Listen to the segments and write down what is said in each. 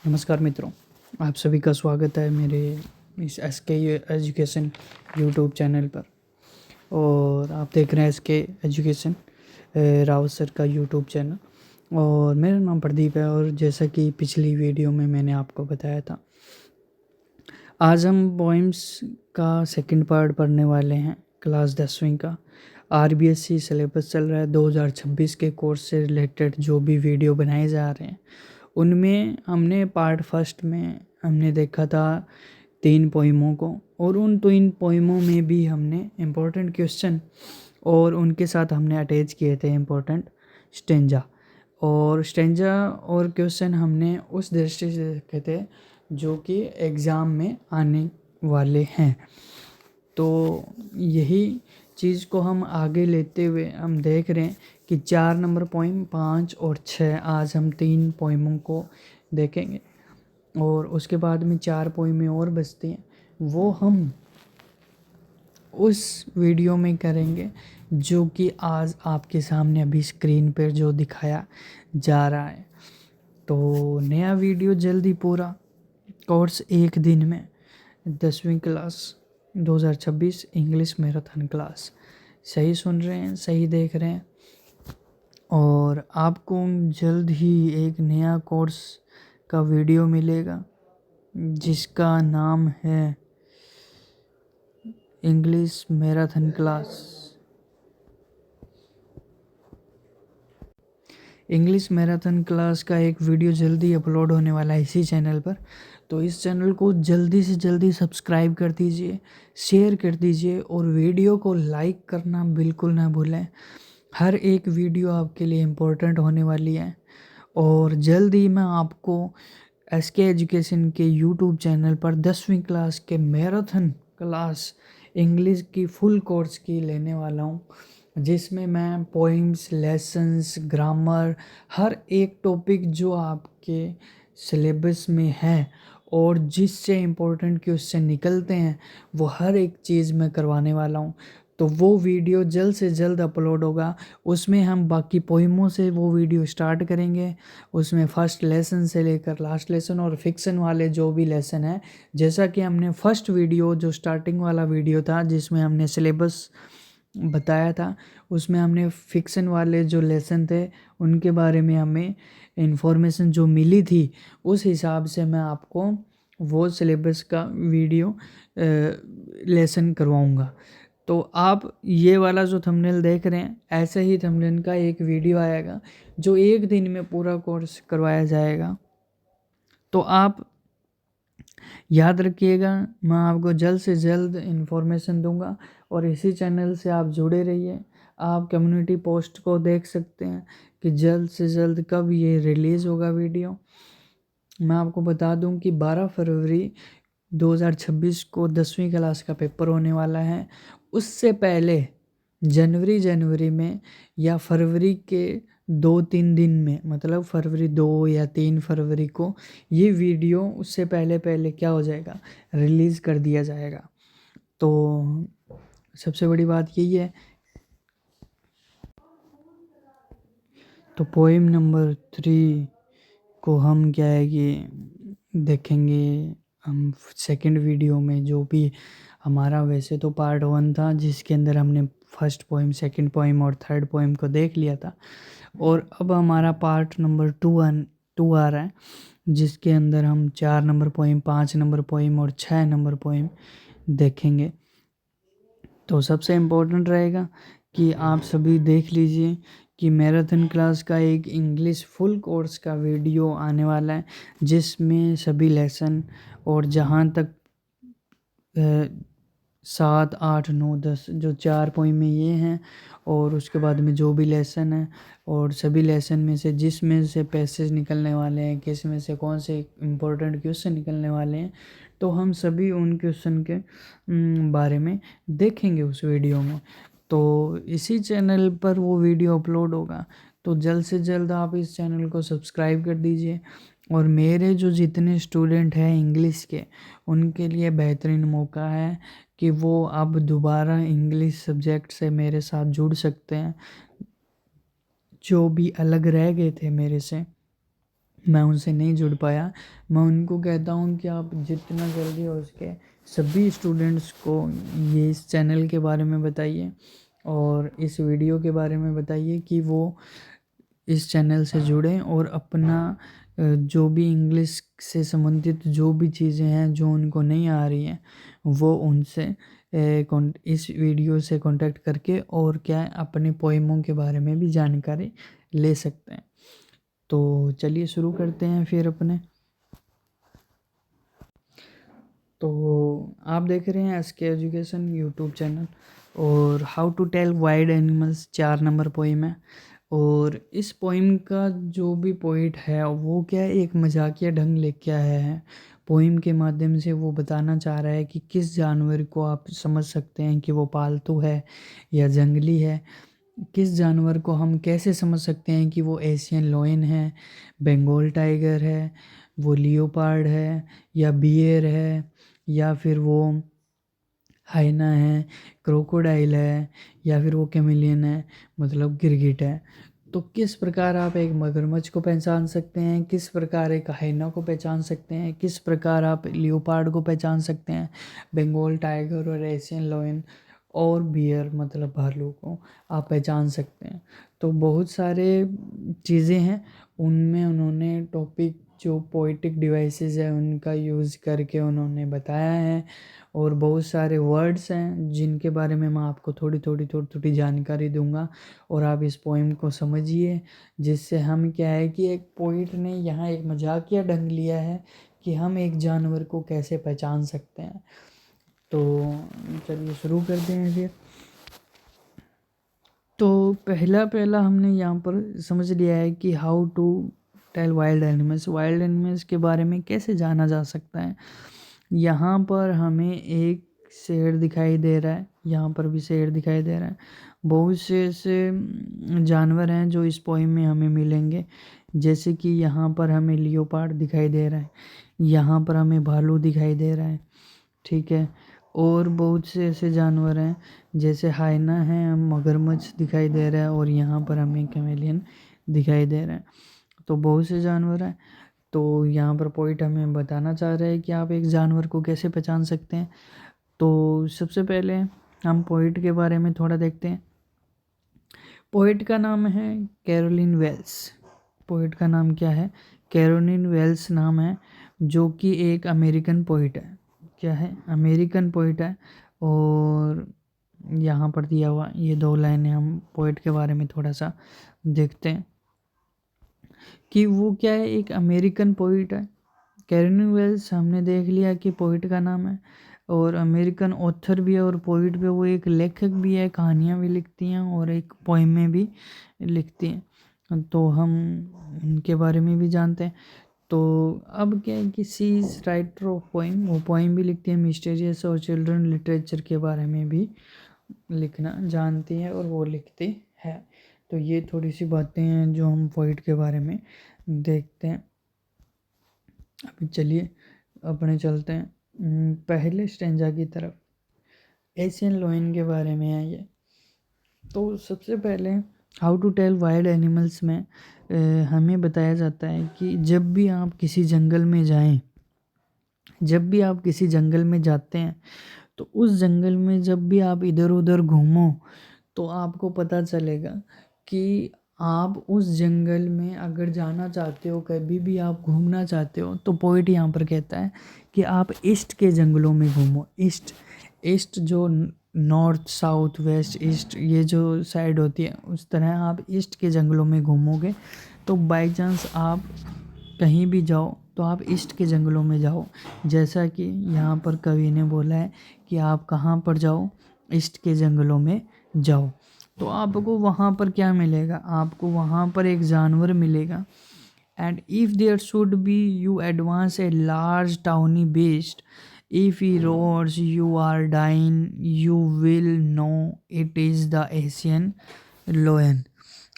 नमस्कार मित्रों, आप सभी का स्वागत है मेरे इस एसके एजुकेशन यूट्यूब चैनल पर। और आप देख रहे हैं एसके एजुकेशन रावत सर का यूट्यूब चैनल। और मेरा नाम प्रदीप है। और जैसा कि पिछली वीडियो में मैंने आपको बताया था, आज हम पोइम्स का सेकंड पार्ट पढ़ने वाले हैं। क्लास 10वीं का आरबीएससी सिलेबस चल रहा है। 2026 के कोर्स से रिलेटेड जो भी वीडियो बनाए जा रहे हैं उनमें हमने पार्ट फर्स्ट में हमने देखा था 3 पोइमों को, और उन 3 पोइमों में भी हमने इम्पोर्टेंट क्वेश्चन और उनके साथ हमने अटैच किए थे इम्पोर्टेंट स्टेंजा। और स्टेंजा और क्वेश्चन हमने उस दृष्टि से देखे थे जो कि एग्ज़ाम में आने वाले हैं। तो यही चीज़ को हम आगे लेते हुए हम देख रहे हैं कि 4 नंबर पोइम, 5 और 6, आज हम 3 पोइमों को देखेंगे। और उसके बाद में 4 पोइमें और बचती हैं, वो हम उस वीडियो में करेंगे जो कि आज आपके सामने अभी स्क्रीन पर जो दिखाया जा रहा है। तो नया वीडियो जल्दी पूरा कोर्स एक दिन में 10वीं क्लास 2026 इंग्लिश मैराथन क्लास। सही सुन रहे हैं, सही देख रहे हैं। और आपको जल्द ही एक नया कोर्स का वीडियो मिलेगा जिसका नाम है English marathon class. English marathon class का एक वीडियो जल्दी अपलोड होने वाला है इसी चैनल पर। तो इस चैनल को जल्दी से जल्दी सब्सक्राइब कर दीजिए, शेयर कर दीजिए और वीडियो को लाइक करना बिल्कुल ना भूलें। हर एक वीडियो आपके लिए इम्पोर्टेंट होने वाली है। और जल्द ही मैं आपको एसके एजुकेशन के यूट्यूब चैनल पर 10वीं क्लास के मैराथन क्लास इंग्लिश की फुल कोर्स की लेने वाला हूँ, जिसमें मैं पोइम्स, लेसन्स, ग्रामर, हर एक टॉपिक जो आपके सिलेबस में है और जिससे इम्पोर्टेंट क्वेश्चन निकलते हैं वो हर एक चीज़ मैं करवाने वाला हूँ। तो वो वीडियो जल्द से जल्द अपलोड होगा। उसमें हम बाकी पोइमों से वो वीडियो स्टार्ट करेंगे। उसमें फर्स्ट लेसन से लेकर लास्ट लेसन और फिक्सन वाले जो भी लेसन है, जैसा कि हमने फर्स्ट वीडियो जो स्टार्टिंग वाला वीडियो था जिसमें हमने सिलेबस बताया था, उसमें हमने फिक्सन वाले जो लेसन थे उनके बारे में हमें इंफॉर्मेशन जो मिली थी, उस हिसाब से मैं आपको वो सिलेबस का वीडियो लेसन करवाऊँगा। तो आप ये वाला जो थंबनेल देख रहे हैं, ऐसे ही थंबनेल का एक वीडियो आएगा जो एक दिन में पूरा कोर्स करवाया जाएगा। तो आप याद रखिएगा, मैं आपको जल्द से जल्द इन्फॉर्मेशन दूंगा। और इसी चैनल से आप जुड़े रहिए। आप कम्युनिटी पोस्ट को देख सकते हैं कि जल्द से जल्द कब ये रिलीज़ होगा वीडियो। मैं आपको बता दूं कि 12 फरवरी 2026 को 10वीं क्लास का पेपर होने वाला है। उससे पहले जनवरी में या फरवरी के 2-3 दिन में, मतलब फरवरी 2 या 3 फरवरी को ये वीडियो उससे पहले क्या हो जाएगा, रिलीज़ कर दिया जाएगा। तो सबसे बड़ी बात यही है। तो पोइम नंबर 3 को हम क्या है कि देखेंगे हम सेकंड वीडियो में। जो भी हमारा वैसे तो पार्ट 1 था जिसके अंदर हमने फर्स्ट पोइम, सेकंड पोइम और थर्ड पोइम को देख लिया था। और अब हमारा पार्ट नंबर 2 आ रहा है जिसके अंदर हम 4 नंबर पोइम, 5 नंबर पोइम और 6 नंबर पोइम देखेंगे। तो सबसे इम्पोर्टेंट रहेगा कि आप सभी देख लीजिए कि मैराथन क्लास का एक इंग्लिश फुल कोर्स का वीडियो आने वाला है जिसमें सभी लेसन और जहाँ तक 7, 8, 9, 10 जो 4 पोइम में ये हैं, और उसके बाद में जो भी लेसन है और सभी लेसन में से जिसमें से पैसेज निकलने वाले हैं, किस में से कौन से इम्पोर्टेंट क्वेश्चन निकलने वाले हैं, तो हम सभी उन क्वेश्चन के बारे में देखेंगे उस वीडियो में। तो इसी चैनल पर वो वीडियो अपलोड होगा। तो जल्द से जल्द आप इस चैनल को सब्सक्राइब कर दीजिए। और मेरे जो जितने स्टूडेंट हैं इंग्लिश के, उनके लिए बेहतरीन मौका है कि वो अब दोबारा इंग्लिश सब्जेक्ट से मेरे साथ जुड़ सकते हैं, जो भी अलग रह गए थे मेरे से। मैं उनसे नहीं जुड़ पाया। मैं उनको कहता हूँ कि आप जितना जल्दी हो सके सभी स्टूडेंट्स को ये इस चैनल के बारे में बताइए और इस वीडियो के बारे में बताइए कि वो इस चैनल से जुड़ें और अपना जो भी इंग्लिश से संबंधित जो भी चीज़ें हैं जो उनको नहीं आ रही हैं वो उनसे इस वीडियो से कांटेक्ट करके और क्या है अपने पोएमों के बारे में भी जानकारी ले सकते हैं। तो चलिए शुरू करते हैं फिर अपने। तो आप देख रहे हैं S K education YouTube channel और how to tell wild animals 4 number poem है। और इस पोइम का जो भी पोइट है वो क्या है एक मजाकिया ढंग लेके आया है। पोइम के माध्यम से वो बताना चाह रहा है कि किस जानवर को आप समझ सकते हैं कि वो पालतू है या जंगली है। किस जानवर को हम कैसे समझ सकते हैं कि वो एशियन लोयन है, बंगाल टाइगर है, वो लियोपार्ड है या बियर है या फिर वो हाइना है, क्रोकोडाइल है या फिर वो कैमेलियन है मतलब गिरगिट है। तो किस प्रकार आप एक मगरमच्छ को पहचान सकते हैं, किस प्रकार एक हाइना को पहचान सकते हैं, किस प्रकार आप लियोपार्ड को पहचान सकते हैं, बंगाल टाइगर और एशियन लोयन और बियर मतलब भालू को आप पहचान सकते हैं। तो बहुत सारे चीज़ें हैं उनमें उन्होंने टॉपिक जो पोइटिक डिवाइसेस है उनका यूज़ करके उन्होंने बताया है। और बहुत सारे वर्ड्स हैं जिनके बारे में मैं आपको थोड़ी जानकारी दूंगा और आप इस पोइम को समझिए। जिससे हम क्या है कि एक पोइट ने यहाँ एक मजाकिया ढंग लिया है कि हम एक जानवर को कैसे पहचान सकते हैं। तो चलिए शुरू करते हैं फिर। तो पहला पहला हमने यहाँ पर समझ लिया है कि how to tell wild animals के बारे में कैसे जाना जा सकता है। यहाँ पर हमें एक शेर दिखाई दे रहा है, यहाँ पर भी शेर दिखाई दे रहा है। बहुत से ऐसे जानवर हैं जो इस पोइम में हमें मिलेंगे। जैसे कि यहाँ पर हमें लियोपार्ड दिखाई दे रहा है, यहाँ पर हमें भालू दिखाई दे रहा है, ठीक है। और बहुत से ऐसे जानवर हैं जैसे हाइना है, मगरमच्छ दिखाई दे रहा है और यहाँ पर हमें कैमेलियन दिखाई दे रहा है। तो बहुत से जानवर हैं। तो यहाँ पर पोइट हमें बताना चाह रहे हैं कि आप एक जानवर को कैसे पहचान सकते हैं। तो सबसे पहले हम पोइट के बारे में थोड़ा देखते हैं। पोइट का नाम है कैरोलिन वेल्स। पोइट का नाम क्या है? कैरोलिन वेल्स नाम है, जो कि एक अमेरिकन पोइट है। क्या है? अमेरिकन पोइट है। और यहाँ पर दिया हुआ ये 2 लाइनें हम पोइट के बारे में थोड़ा सा देखते हैं कि वो क्या है, एक अमेरिकन पोइट है। कैरोलिन वेल्स हमने देख लिया कि पोइट का नाम है और अमेरिकन ऑथर भी है और पोइट भी। वो एक लेखक भी है, कहानियाँ भी लिखती हैं और एक पोइमें भी लिखती हैं। तो हम इनके बारे में भी जानते हैं। तो अब क्या है कि सी इज़ राइटर ऑफ पोइम, वो पोइम भी लिखती है मिस्टीरियस और चिल्ड्रन लिटरेचर के बारे में भी लिखना जानती है और वो लिखती है। तो ये थोड़ी सी बातें हैं जो हम पोइट के बारे में देखते हैं। अभी चलिए अपने चलते हैं पहले स्टेंजा की तरफ। एशियन लोयन के बारे में है ये। तो सबसे पहले how to tell wild animals में हमें बताया जाता है कि जब भी आप किसी जंगल में जाएं, जब भी आप किसी जंगल में जाते हैं तो उस जंगल में जब भी आप इधर उधर घूमो तो आपको पता चलेगा कि आप उस जंगल में अगर जाना चाहते हो, कभी भी आप घूमना चाहते हो, तो पोइट यहाँ पर कहता है कि आप ईस्ट के जंगलों में घूमो। ईस्ट, ईस्ट जो नॉर्थ साउथ वेस्ट ईस्ट ये जो साइड होती है उस तरह आप ईस्ट के जंगलों में घूमोगे। तो बाई चांस आप कहीं भी जाओ तो आप ईस्ट के जंगलों में जाओ। जैसा कि यहाँ पर कवि ने बोला है कि आप कहाँ पर जाओ, ईस्ट के जंगलों में जाओ। तो आपको वहाँ पर क्या मिलेगा? आपको वहाँ पर एक जानवर मिलेगा। And if there should be you advance a large tawny beast, if he roars you are dying you will know it is the Asian lion.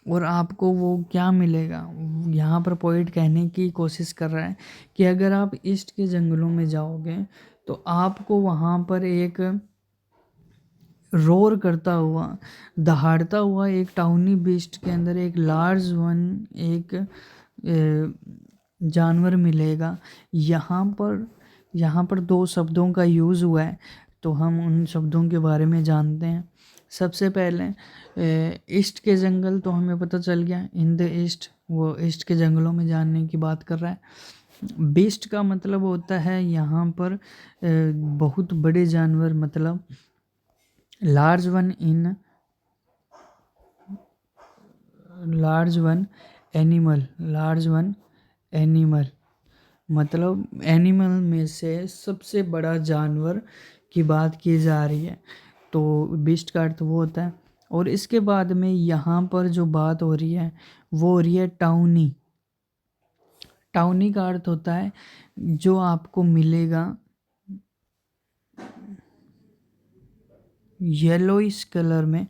और आपको वो क्या मिलेगा? यहाँ पर पोइट कहने की कोशिश कर रहा है कि अगर आप ईस्ट के जंगलों में जाओगे तो आपको वहाँ पर एक रोर करता हुआ, दहाड़ता हुआ एक टाउनी बीस्ट के अंदर एक लार्ज वन, एक जानवर मिलेगा। यहाँ पर दो शब्दों का यूज़ हुआ है, तो हम उन शब्दों के बारे में जानते हैं। सबसे पहले ईस्ट के जंगल, तो हमें पता चल गया इन द ईस्ट, वो ईस्ट के जंगलों में जानने की बात कर रहा है। बीस्ट का मतलब होता है यहाँ पर बहुत बड़े जानवर, मतलब लार्ज वन एनिमल, मतलब एनिमल में से सबसे बड़ा जानवर की बात की जा रही है। तो बीस्ट का अर्थ वो होता है। और इसके बाद में यहाँ पर जो बात हो रही है वो हो रही है टाउनी। टाउनी का अर्थ होता है जो आपको मिलेगा येलोइश कलर में,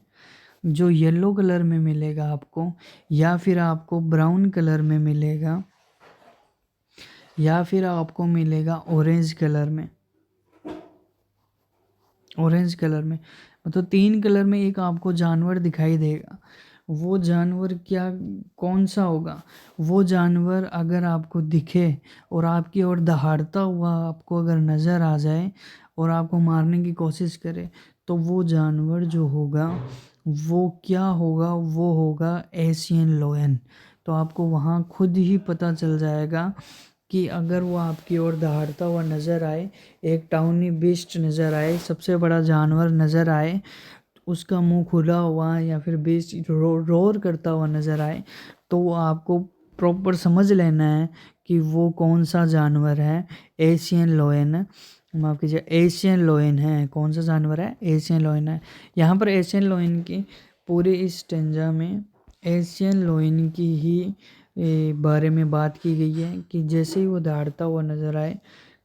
जो येलो कलर में मिलेगा आपको, या फिर आपको ब्राउन कलर में मिलेगा, या फिर आपको मिलेगा ऑरेंज कलर में। मतलब 3 कलर में एक आपको जानवर दिखाई देगा। वो जानवर कौन सा होगा? वो जानवर अगर आपको दिखे और आपकी ओर दहाड़ता हुआ आपको अगर नज़र आ जाए और आपको मारने की कोशिश करे, तो वो जानवर जो होगा वो क्या होगा? वो होगा एशियन लायन। तो आपको वहाँ खुद ही पता चल जाएगा कि अगर वो आपकी ओर दहाड़ता हुआ नज़र आए, एक टाउनी बीस्ट नज़र आए, सबसे बड़ा जानवर नज़र आए, उसका मुंह खुला हुआ या फिर बीस्ट रोर करता हुआ नज़र आए, तो आपको प्रॉपर समझ लेना है कि वो कौन सा जानवर है। एशियन लायन, माफ़ कीजिए, एशियन लायन है। कौन सा जानवर है? एशियन लायन है। यहाँ पर एशियन लायन की पूरे इस स्टेंजा में एशियन लायन की ही बारे में बात की गई है कि जैसे ही वो दहाड़ता हुआ नज़र आए,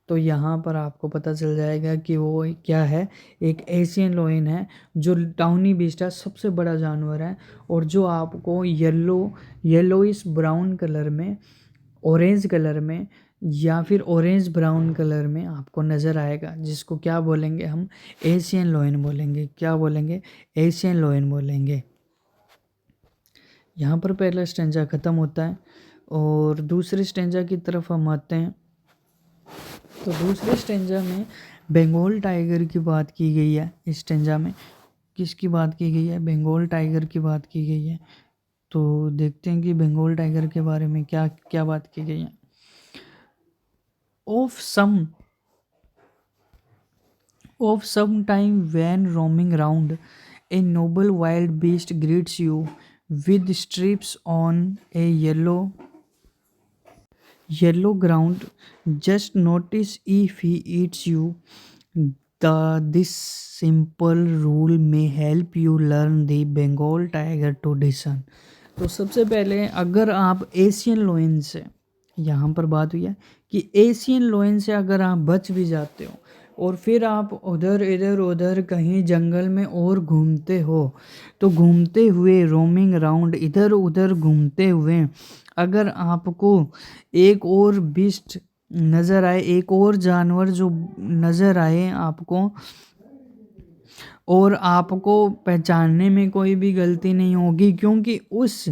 तो यहाँ पर आपको पता चल जाएगा कि वो क्या है, एक एशियन लायन है, जो टाउनी बीस्ट है, सबसे बड़ा जानवर है, और जो आपको येलोइश ब्राउन कलर में, ऑरेंज कलर में, या फिर ऑरेंज ब्राउन कलर में आपको नज़र आएगा, जिसको क्या बोलेंगे हम? एशियन लायन बोलेंगे। क्या बोलेंगे? एशियन लायन बोलेंगे। यहाँ पर पहला स्टेंजा ख़त्म होता है और दूसरे स्टेंजा की तरफ हम आते हैं। तो दूसरे स्टेंजा में बंगाल टाइगर की बात की गई है। इस स्टेंजा में किसकी बात की गई है? बंगाल टाइगर की बात की गई है। तो देखते हैं कि बंगाल टाइगर के बारे में क्या क्या बात की गई है। Of some time when roaming round, a noble wild beast greets you with stripes on a yellow ground. Just notice if he eats you. This simple rule may help you learn the Bengal tiger tradition. तो सबसे पहले अगर आप Asian lion से, यहाँ पर बात हुई है कि एशियन लायन से अगर आप बच भी जाते हो और फिर आप उधर इधर उधर कहीं जंगल में और घूमते हो, तो घूमते हुए रोमिंग राउंड, इधर उधर घूमते हुए अगर आपको एक और बीस्ट नज़र आए, एक और जानवर जो नज़र आए आपको, और आपको पहचानने में कोई भी गलती नहीं होगी, क्योंकि उस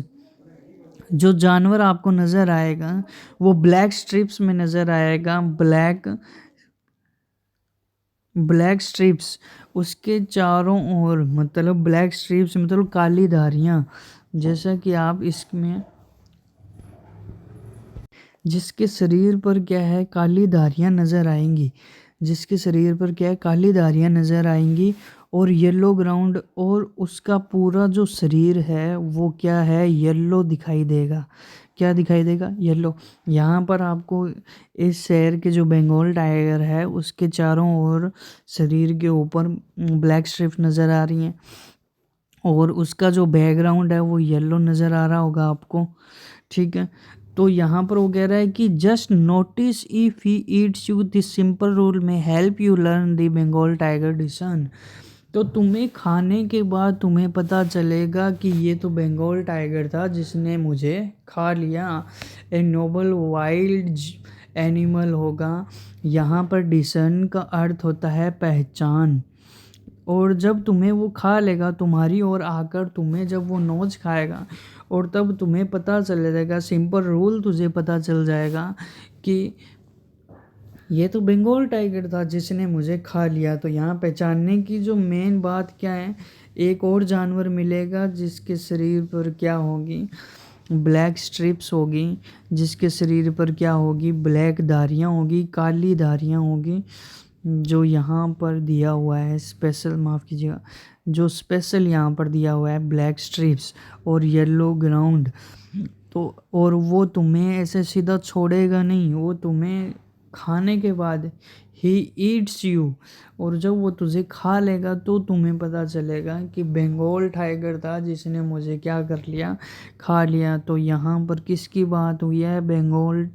जो जानवर आपको नज़र आएगा वो ब्लैक स्ट्रिप्स में नज़र आएगा। ब्लैक स्ट्रिप्स उसके चारों ओर, मतलब ब्लैक स्ट्रिप्स मतलब काली धारियाँ, जैसा कि आप इसमें, जिसके शरीर पर क्या है, काली धारियाँ नज़र आएंगी, जिसके शरीर पर क्या है, काली धारियाँ नज़र आएंगी, और येलो ग्राउंड, और उसका पूरा जो शरीर है वो क्या है, येलो दिखाई देगा। क्या दिखाई देगा? येलो। यहाँ पर आपको इस शहर के जो बंगाल टाइगर है उसके चारों ओर शरीर के ऊपर ब्लैक स्ट्रिप नज़र आ रही हैं, और उसका जो बैकग्राउंड है वो येलो नज़र आ रहा होगा आपको। ठीक है, तो यहाँ पर वो कह रहा है कि just notice if he eats you, this simple rule may help you learn the Bengal tiger diction. तो तुम्हें खाने के बाद तुम्हें पता चलेगा कि ये तो बंगाल टाइगर था जिसने मुझे खा लिया। ए नोबल वाइल्ड एनिमल होगा। यहाँ पर डिशन का अर्थ होता है पहचान, और जब तुम्हें वो खा लेगा, तुम्हारी ओर आकर तुम्हें जब वो नोच खाएगा और तब तुम्हें पता चल जाएगा, सिंपल रूल तुझे पता चल जाएगा कि ये तो बंगाल टाइगर था जिसने मुझे खा लिया। तो यहाँ पहचानने की जो मेन बात क्या है, एक और जानवर मिलेगा जिसके शरीर पर क्या होगी, ब्लैक स्ट्रिप्स होगी, जिसके शरीर पर क्या होगी, ब्लैक धारियाँ होगी, काली धारियाँ होगी, जो यहाँ पर दिया हुआ है स्पेशल, माफ़ कीजिएगा, जो स्पेशल यहाँ पर दिया हुआ है ब्लैक स्ट्रिप्स और येलो ग्राउंड। तो और वो तुम्हें ऐसे सीधा छोड़ेगा नहीं, वो तुम्हें खाने के बाद ही ईट्स यू, और जब वो तुझे खा लेगा तो तुम्हें पता चलेगा कि बंगाल टाइगर था जिसने मुझे क्या कर लिया, खा लिया। तो यहाँ पर किसकी बात हुई है, बंगाल,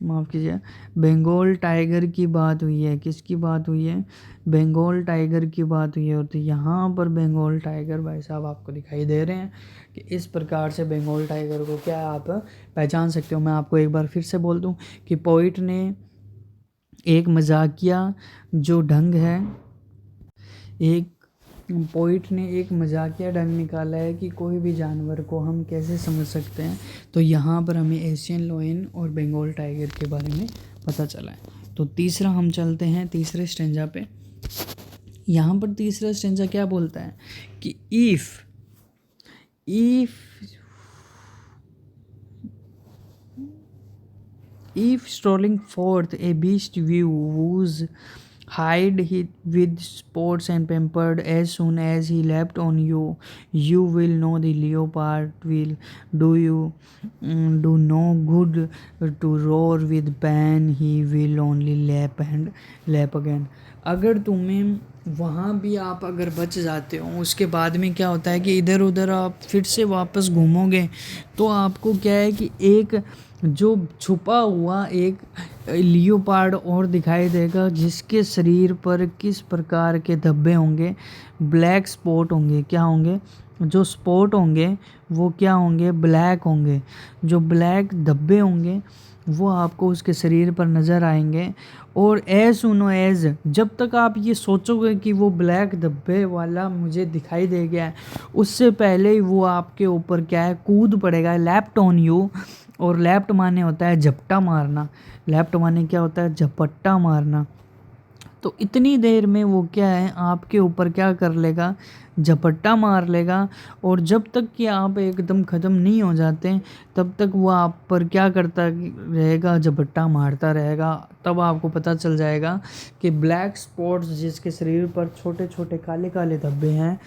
माफ़ कीजिए, बंगाल टाइगर की बात हुई है। किसकी बात हुई है, बंगाल टाइगर की बात हुई है। और तो यहाँ पर बंगाल टाइगर भाई साहब आपको दिखाई दे रहे हैं कि इस प्रकार से बंगाल टाइगर को क्या आप पहचान सकते हो। मैं आपको एक बार फिर से बोल दूं कि पोइट ने एक मजाकिया जो ढंग है, एक पोइट ने एक मजाकिया ढंग निकाला है कि कोई भी जानवर को हम कैसे समझ सकते हैं। तो यहाँ पर हमें एशियन लायन और बंगाल टाइगर के बारे में पता चला है। तो तीसरा हम चलते हैं तीसरे स्टेंजा पे। यहाँ पर तीसरा स्टेंजा क्या बोलता है कि if strolling forth a beast view whose hide he with spots and pampered, as soon as he leapt on you, you will know the leopard will do no good to roar with pain, he will only lap and lap again। अगर तुम्हें वहाँ भी आप अगर बच जाते हो, उसके बाद में क्या होता है कि इधर उधर आप फिर से वापस घूमोगे तो आपको क्या है कि एक जो छुपा हुआ एक लियोपार्ड और दिखाई देगा, जिसके शरीर पर किस प्रकार के धब्बे होंगे, ब्लैक स्पॉट होंगे। क्या होंगे, जो स्पॉट होंगे वो क्या होंगे, ब्लैक होंगे। जो ब्लैक धब्बे होंगे वो आपको उसके शरीर पर नज़र आएंगे। और एज जब तक आप ये सोचोगे कि वो ब्लैक धब्बे वाला मुझे दिखाई दे गया है, उससे पहले ही वो आपके ऊपर क्या है, कूद पड़ेगा, लैप्ट ऑन यू। और लैप्ट माने होता है झपटा मारना, लैप्ट माने क्या होता है, झपट्टा मारना। तो इतनी देर में वो क्या है, आपके ऊपर क्या कर लेगा, झपट्टा मार लेगा। और जब तक कि आप एकदम ख़त्म नहीं हो जाते तब तक वो आप पर क्या करता रहेगा, झपट्टा मारता रहेगा। तब आपको पता चल जाएगा कि ब्लैक स्पॉट्स जिसके शरीर पर छोटे छोटे काले काले धब्बे हैं,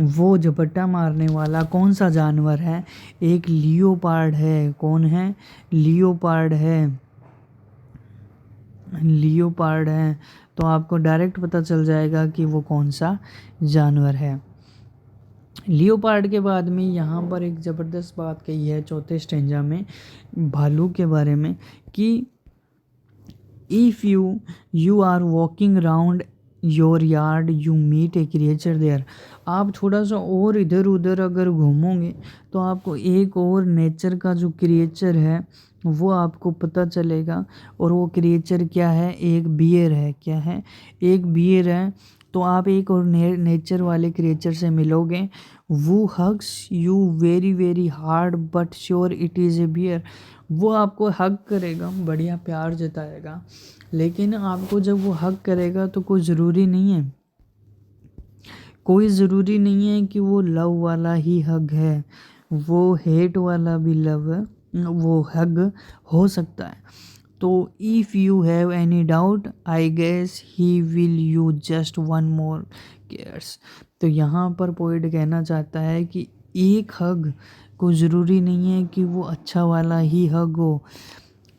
वो झपट्टा मारने वाला कौन सा जानवर है, एक लियोपार्ड है। कौन है, लियोपार्ड है, लियोपार्ड है। तो आपको डायरेक्ट पता चल जाएगा कि वो कौन सा जानवर है। लियोपार्ड के बाद में यहाँ पर एक ज़बरदस्त बात कही है चौथे स्टेंजा में भालू के बारे में कि if you are walking round your yard you meet a creature there. आप थोड़ा सा और इधर उधर अगर घूमोगे तो आपको एक और नेचर का जो क्रिएचर है वो आपको पता चलेगा। और वो क्रिएचर क्या है, एक बियर है। क्या है, एक बियर है। तो आप एक और नेचर वाले क्रिएचर से मिलोगे। वो hugs you very very hard but sure it is a bear. वो आपको हग करेगा, बढ़िया प्यार जताएगा, लेकिन आपको जब वो हग करेगा तो कोई ज़रूरी नहीं है, कोई ज़रूरी नहीं है कि वो लव वाला ही हग है, वो हेट वाला भी लव वो हग हो सकता है। तो if you have any doubt I guess he will you just one more cares. तो यहाँ पर पोइट कहना चाहता है कि एक हग को ज़रूरी नहीं है कि वो अच्छा वाला ही हग हो।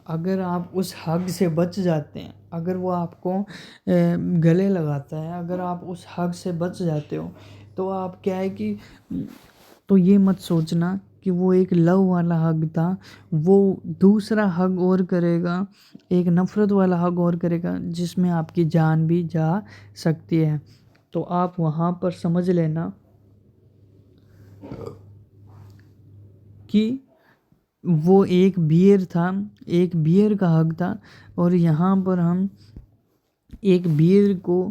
अगर आप उस हग से बच जाते हैं, अगर वो आपको गले लगाता है, अगर आप उस हग से बच जाते हो तो आप क्या है कि तो ये मत सोचना कि वो एक लव वाला हग था, वो दूसरा हग और करेगा, एक नफ़रत वाला हग और करेगा जिसमें आपकी जान भी जा सकती है। तो आप वहाँ पर समझ लेना कि वो एक बियर था, एक बियर का हक था। और यहाँ पर हम एक बियर को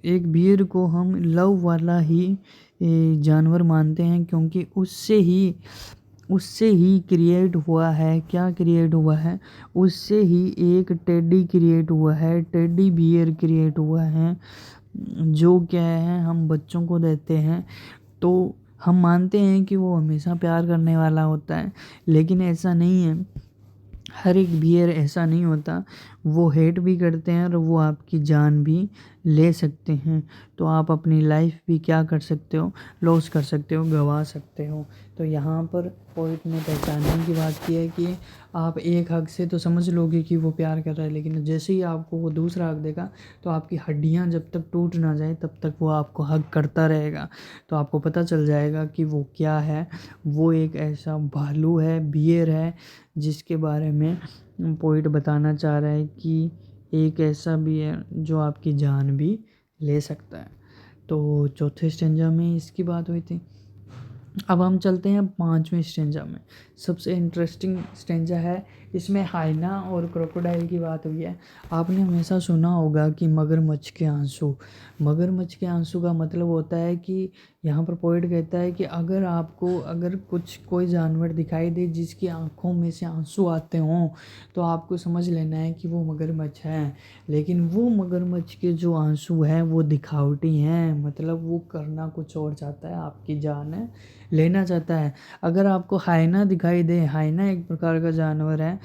एक बियर को हम लव वाला ही जानवर मानते हैं, क्योंकि उससे ही क्रिएट हुआ है। क्या क्रिएट हुआ है? उससे ही एक टेडी क्रिएट हुआ है, टेडी बियर क्रिएट हुआ है, जो क्या है हम बच्चों को देते हैं। तो हम मानते हैं कि वो हमेशा प्यार करने वाला होता है, लेकिन ऐसा नहीं है। हर एक बियर ऐसा नहीं होता। वो हेट भी करते हैं और वो आपकी जान भी ले सकते हैं। तो आप अपनी लाइफ भी क्या कर सकते हो, लॉस कर सकते हो, गंवा सकते हो। तो यहाँ पर पोइट ने पहचानने की बात की है कि आप एक हक से तो समझ लोगे कि वो प्यार कर रहा है, लेकिन जैसे ही आपको वो दूसरा हक देगा तो आपकी हड्डियाँ जब तक टूट ना जाए तब तक वो आपको हक करता रहेगा। तो आपको पता चल जाएगा कि वो क्या है। वो एक ऐसा भालू है, बियर है, जिसके बारे में पोइट बताना चाह रहा है कि एक ऐसा भी है जो आपकी जान भी ले सकता है। तो चौथे स्टेंजा में इसकी बात हुई थी। अब हम चलते हैं 5वें स्टेंजा में। सबसे इंटरेस्टिंग स्टेंजा है, इसमें हाइना और क्रोकोडाइल की बात हुई है। आपने हमेशा सुना होगा कि मगरमच्छ के आंसू। मगरमच्छ के आंसू का मतलब होता है कि यहाँ पर पोइट कहता है कि अगर कोई जानवर दिखाई दे जिसकी आंखों में से आंसू आते हों, तो आपको समझ लेना है कि वो मगरमच्छ है। लेकिन वो मगरमच्छ के जो आंसू हैं वो दिखावटी हैं, मतलब वो करना कुछ और चाहता है, आपकी जान है लेना चाहता है। अगर आपको हाइना दिखाई दे, हाइना एक प्रकार का जानवर है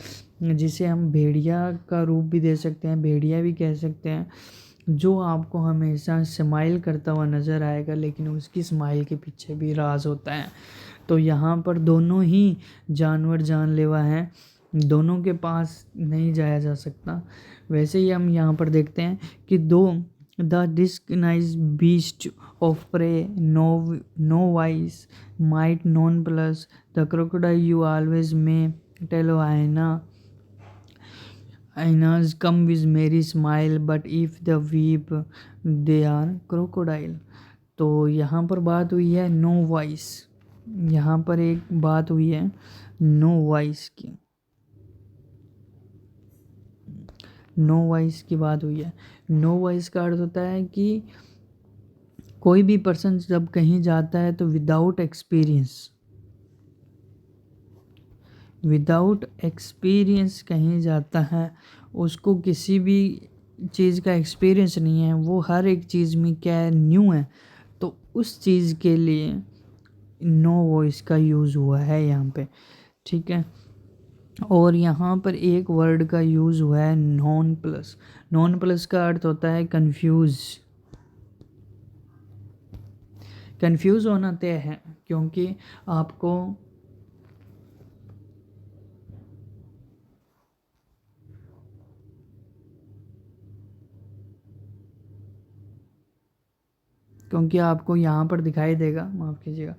जिसे हम भेड़िया का रूप भी दे सकते हैं, भेड़िया भी कह सकते हैं, जो आपको हमेशा स्माइल करता हुआ नज़र आएगा, लेकिन उसकी स्माइल के पीछे भी राज होता है। तो यहाँ पर दोनों ही जानवर जानलेवा हैं, दोनों के पास नहीं जाया जा सकता। वैसे ही हम यहाँ पर देखते हैं कि द डिस्कनाइज beast of prey no wise might none plus the crocodile you always may टेलो Hyenas come with merry smile, but if the weep they are crocodile। तो यहाँ पर बात हुई है नो वॉइस। यहाँ पर एक बात हुई है नो वॉइस की, नो वॉइस की बात हुई है। नो वॉइस का अर्थ होता है कि कोई भी पर्सन जब कहीं जाता है तो विदाउट एक्सपीरियंस कहीं जाता है, उसको किसी भी चीज़ का एक्सपीरियंस नहीं है, वो हर एक चीज़ में क्या है, न्यू है। तो उस चीज़ के लिए नो वॉइस का यूज़ हुआ है यहाँ पे, ठीक है। और यहाँ पर एक वर्ड का यूज़ हुआ है नॉन प्लस। नॉन प्लस का अर्थ होता है कंफ्यूज होना तय है, क्योंकि आपको यहाँ पर दिखाई देगा, माफ़ कीजिएगा,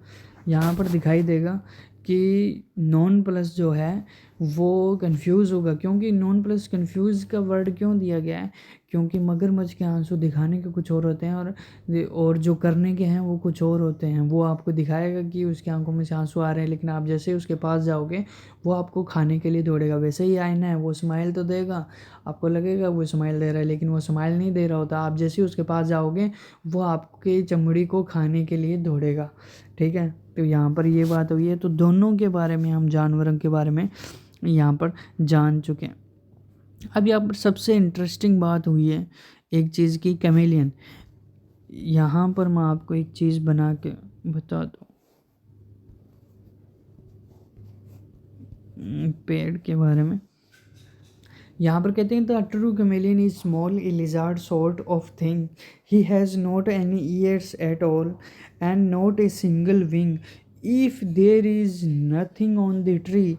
यहाँ पर दिखाई देगा कि नॉन प्लस जो है वो कंफ्यूज होगा। क्योंकि नॉन प्लस कंफ्यूज का वर्ड क्यों दिया गया है? क्योंकि मगरमच्छ के आंसू दिखाने के कुछ और होते हैं और जो करने के हैं वो कुछ और होते हैं। वो आपको दिखाएगा कि उसकी आंखों में से आंसू आ रहे हैं, लेकिन आप जैसे ही उसके पास जाओगे वो आपको खाने के लिए दौड़ेगा। वैसे ही आईना है, वो स्माइल तो देगा, आपको लगेगा वो स्माइल दे रहा है, लेकिन वो स्माइल नहीं दे रहा होता। आप जैसे ही उसके पास जाओगे वो आपके चमड़ी को खाने के लिए दौड़ेगा, ठीक है। तो यहाँ पर ये बात हुई है। तो दोनों के बारे में हम जानवरों के बारे में यहाँ पर जान चुके हैं। अब यहाँ पर सबसे इंटरेस्टिंग बात हुई है एक चीज़ की, कैमेलियन। यहाँ पर मैं आपको एक चीज़ बना के बता दूँ पेड़ के बारे में। यहाँ पर कहते हैं the true chameleon is small lizard sort of thing, he has not any ears at all and not a single wing, if there is nothing on the tree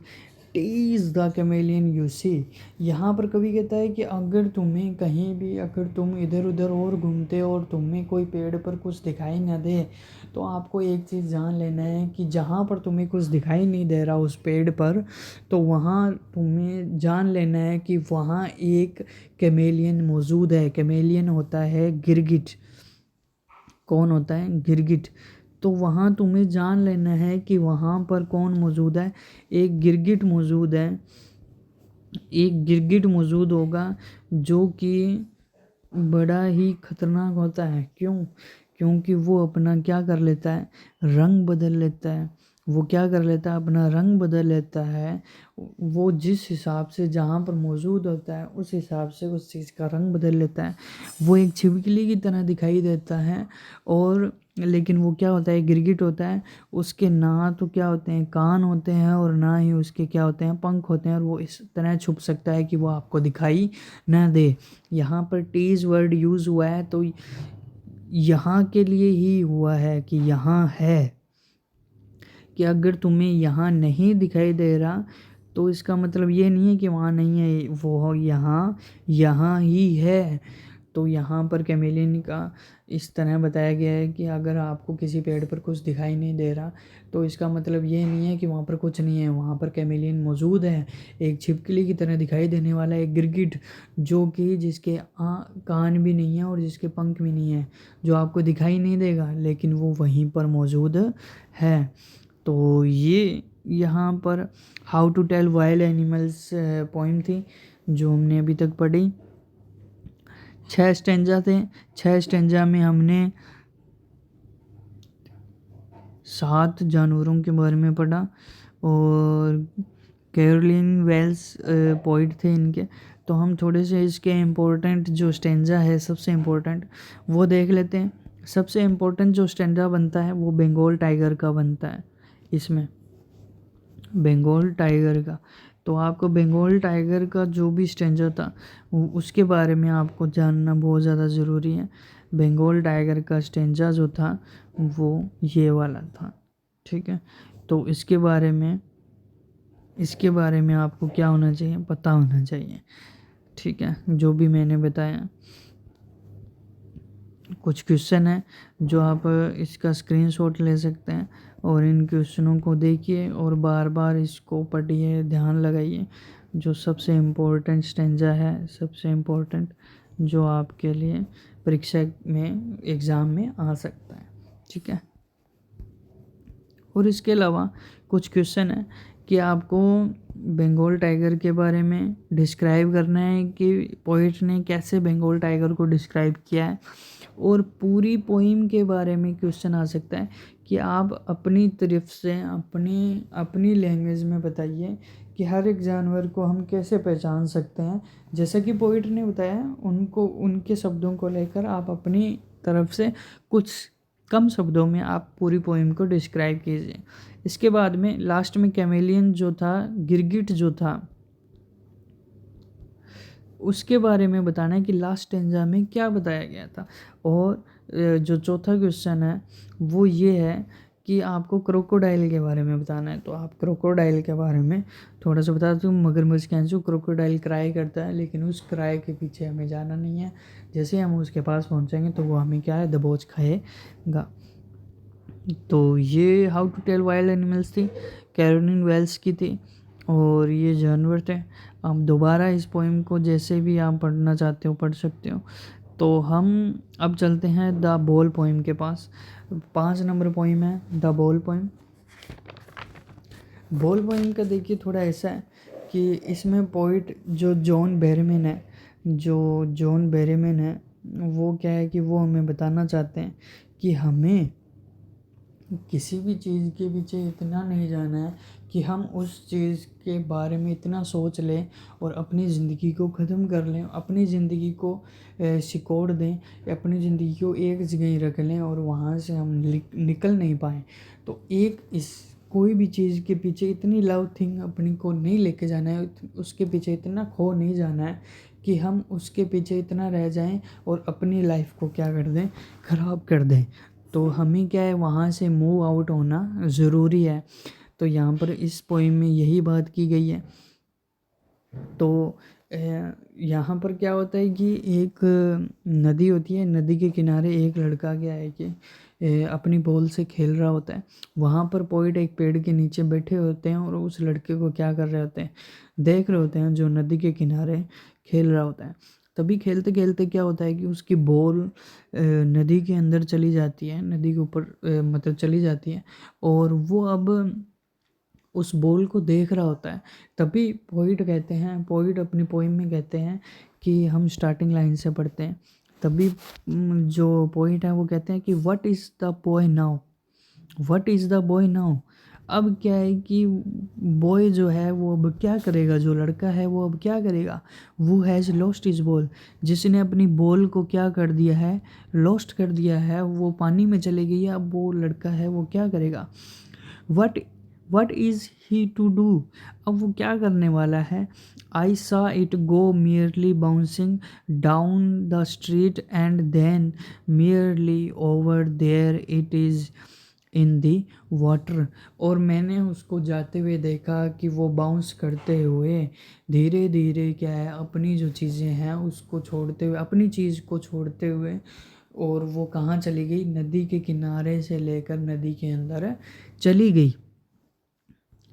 tease the chameleon you see. यहाँ पर कवि कहता है कि अगर तुम्हें कहीं भी, अगर तुम इधर उधर और घूमते हो और तुम्हें कोई पेड़ पर कुछ दिखाई ना दे, तो आपको एक चीज़ जान लेना है कि जहाँ पर तुम्हें कुछ दिखाई नहीं दे रहा उस पेड़ पर, तो वहाँ तुम्हें जान लेना है कि वहाँ एक कैमेलियन मौजूद है। कैमेलियन होता है गिरगिट। कौन होता है? गिरगिट। तो वहाँ तुम्हें जान लेना है कि वहाँ पर कौन मौजूद है, एक गिरगिट मौजूद है। एक गिरगिट मौजूद होगा जो कि बड़ा ही खतरनाक होता है। क्यों? क्योंकि वो अपना क्या कर लेता है, रंग बदल लेता है। वो क्या कर लेता है, अपना रंग बदल लेता है। वो जिस हिसाब से जहाँ पर मौजूद होता है उस हिसाब से उस चीज़ का रंग बदल लेता है। वो एक छिपकली की तरह दिखाई देता है। और लेकिन वो क्या होता है, गिरगिट होता है। उसके ना तो क्या होते हैं, कान होते हैं, और ना ही उसके क्या होते हैं, पंख होते हैं। और वो इस तरह छुप सकता है कि वो आपको दिखाई ना दे। यहाँ पर टीज वर्ड यूज़ हुआ है तो यहाँ के लिए ही हुआ है कि यहाँ है, कि अगर तुम्हें यहाँ नहीं दिखाई दे रहा तो इसका मतलब ये नहीं है कि वहाँ नहीं है, वो यहाँ यहाँ ही है। तो यहाँ पर कैमेलियन का इस तरह बताया गया है कि अगर आपको किसी पेड़ पर कुछ दिखाई नहीं दे रहा तो इसका मतलब ये नहीं है कि वहाँ पर कुछ नहीं है, वहाँ पर कैमेलियन मौजूद है। एक छिपकली की तरह दिखाई देने वाला एक गिरगिट, जो कि जिसके कान भी नहीं है और जिसके पंख भी नहीं है, जो आपको दिखाई नहीं देगा लेकिन वो वहीं पर मौजूद है। तो ये यहाँ पर how to tell wild animals poem थी जो हमने अभी तक पढ़ी। 6 स्टेंजा थे। 6 स्टेंजा में हमने 7 जानवरों के बारे में पढ़ा। और कैरोलिन वेल्स पोइट थे इनके। तो हम थोड़े से इसके इम्पोर्टेंट जो स्टेंजा है, सबसे इम्पोर्टेंट वो देख लेते हैं। सबसे इम्पोर्टेंट जो स्टेंजा बनता है वो बंगाल टाइगर का बनता है। इसमें बंगाल टाइगर का, तो आपको बंगाल टाइगर का जो भी स्टेंजा था उसके बारे में आपको जानना बहुत ज़्यादा ज़रूरी है। बंगाल टाइगर का स्टेंजा जो था वो ये वाला था, ठीक है। तो इसके बारे में आपको क्या होना चाहिए, पता होना चाहिए, ठीक है। जो भी मैंने बताया, कुछ क्वेश्चन है जो आप इसका स्क्रीनशॉट ले सकते हैं और इन क्वेश्चनों को देखिए और बार बार इसको पढ़िए, ध्यान लगाइए। जो सबसे इम्पोर्टेंट स्टेंजा है, सबसे इम्पोर्टेंट जो आपके लिए परीक्षा में एग्ज़ाम में आ सकता है, ठीक है। और इसके अलावा कुछ क्वेश्चन है कि आपको बंगाल टाइगर के बारे में डिस्क्राइब करना है कि पोइट ने कैसे बंगाल टाइगर को डिस्क्राइब किया है। और पूरी पोइम के बारे में क्वेश्चन आ सकता है कि आप अपनी तरफ से अपनी लैंग्वेज में बताइए कि हर एक जानवर को हम कैसे पहचान सकते हैं। जैसा कि पोइट ने बताया, उनको उनके शब्दों को लेकर आप अपनी तरफ से कुछ कम शब्दों में आप पूरी पोइम को डिस्क्राइब कीजिए। इसके बाद में लास्ट में कैमेलियन जो था, गिरगिट जो था, उसके बारे में बताना है कि लास्ट स्टेंजा में क्या बताया गया था। और जो चौथा क्वेश्चन है वो ये है कि आपको क्रोकोडाइल के बारे में बताना है। तो आप क्रोकोडाइल के बारे में थोड़ा सा बता दूँ। मगरमच्छ कैंसू क्रोकोडाइल क्राई करता है, लेकिन उस क्राई के पीछे हमें जाना नहीं है। जैसे हम उसके पास पहुंचेंगे तो वो हमें क्या है, दबोच खाएगा। तो ये how to tell wild animals थी, कैरोलिन वेल्स की थी, और ये जानवर थे। आप दोबारा इस पोइम को जैसे भी आप पढ़ना चाहते हो पढ़ सकते हो। तो हम अब चलते हैं द बॉल पोइम के पास। 5 नंबर पोइम है the ball poem. Ball poem का देखिए थोड़ा ऐसा है कि इसमें पोइट जो जॉन बेरेमन है वो क्या है कि वो हमें बताना चाहते हैं कि हमें किसी भी चीज़ के पीछे इतना नहीं जाना है कि हम उस चीज़ के बारे में इतना सोच लें और अपनी ज़िंदगी को ख़त्म कर लें, अपनी ज़िंदगी को सिकोड़ दें, अपनी ज़िंदगी को एक जगह ही रख लें और वहाँ से हम निकल नहीं पाएँ। तो कोई भी चीज़ के पीछे इतनी लव थिंग अपनी को नहीं लेके जाना है, उसके पीछे इतना खो नहीं जाना है कि हम उसके पीछे इतना रह जाएं और अपनी लाइफ को क्या कर दें, ख़राब कर दें। तो हमें क्या है, वहाँ से मूव आउट होना ज़रूरी है। तो यहाँ पर इस पोइम में यही बात की गई है। तो यहाँ पर क्या होता है कि एक नदी होती है, नदी के किनारे एक लड़का क्या है कि अपनी बॉल से खेल रहा होता है। वहाँ पर पोइट एक पेड़ के नीचे बैठे होते हैं और उस लड़के को क्या कर रहे होते हैं, देख रहे होते हैं, जो नदी के किनारे खेल रहा होता है। तभी खेलते खेलते क्या होता है कि उसकी बॉल नदी के अंदर चली जाती है, नदी के ऊपर मतलब चली जाती है, और वो अब उस बॉल को देख रहा होता है। तभी पोइट अपनी पोइम में कहते हैं कि हम स्टार्टिंग लाइन से पढ़ते हैं। तभी जो पोइट है वो कहते हैं कि what is the boy now, what is the boy now. अब क्या है कि बॉय जो है वो अब क्या करेगा, जो लड़का है वो अब क्या करेगा। वो हैज़ लॉस्ट इज बॉल, जिसने अपनी बॉल को क्या कर दिया है, लॉस्ट कर दिया है, वो पानी में चले गई है। अब वो लड़का है वो क्या करेगा। What what is he to do, अब वो क्या करने वाला है। I saw it go merrily bouncing down the street and then merrily over there it is in the water, और मैंने उसको जाते हुए देखा कि वो बाउंस करते हुए धीरे धीरे क्या है अपनी जो चीज़ें हैं उसको छोड़ते हुए, अपनी चीज़ को छोड़ते हुए, और वो कहाँ चली गई, नदी के किनारे से लेकर नदी के अंदर चली गई।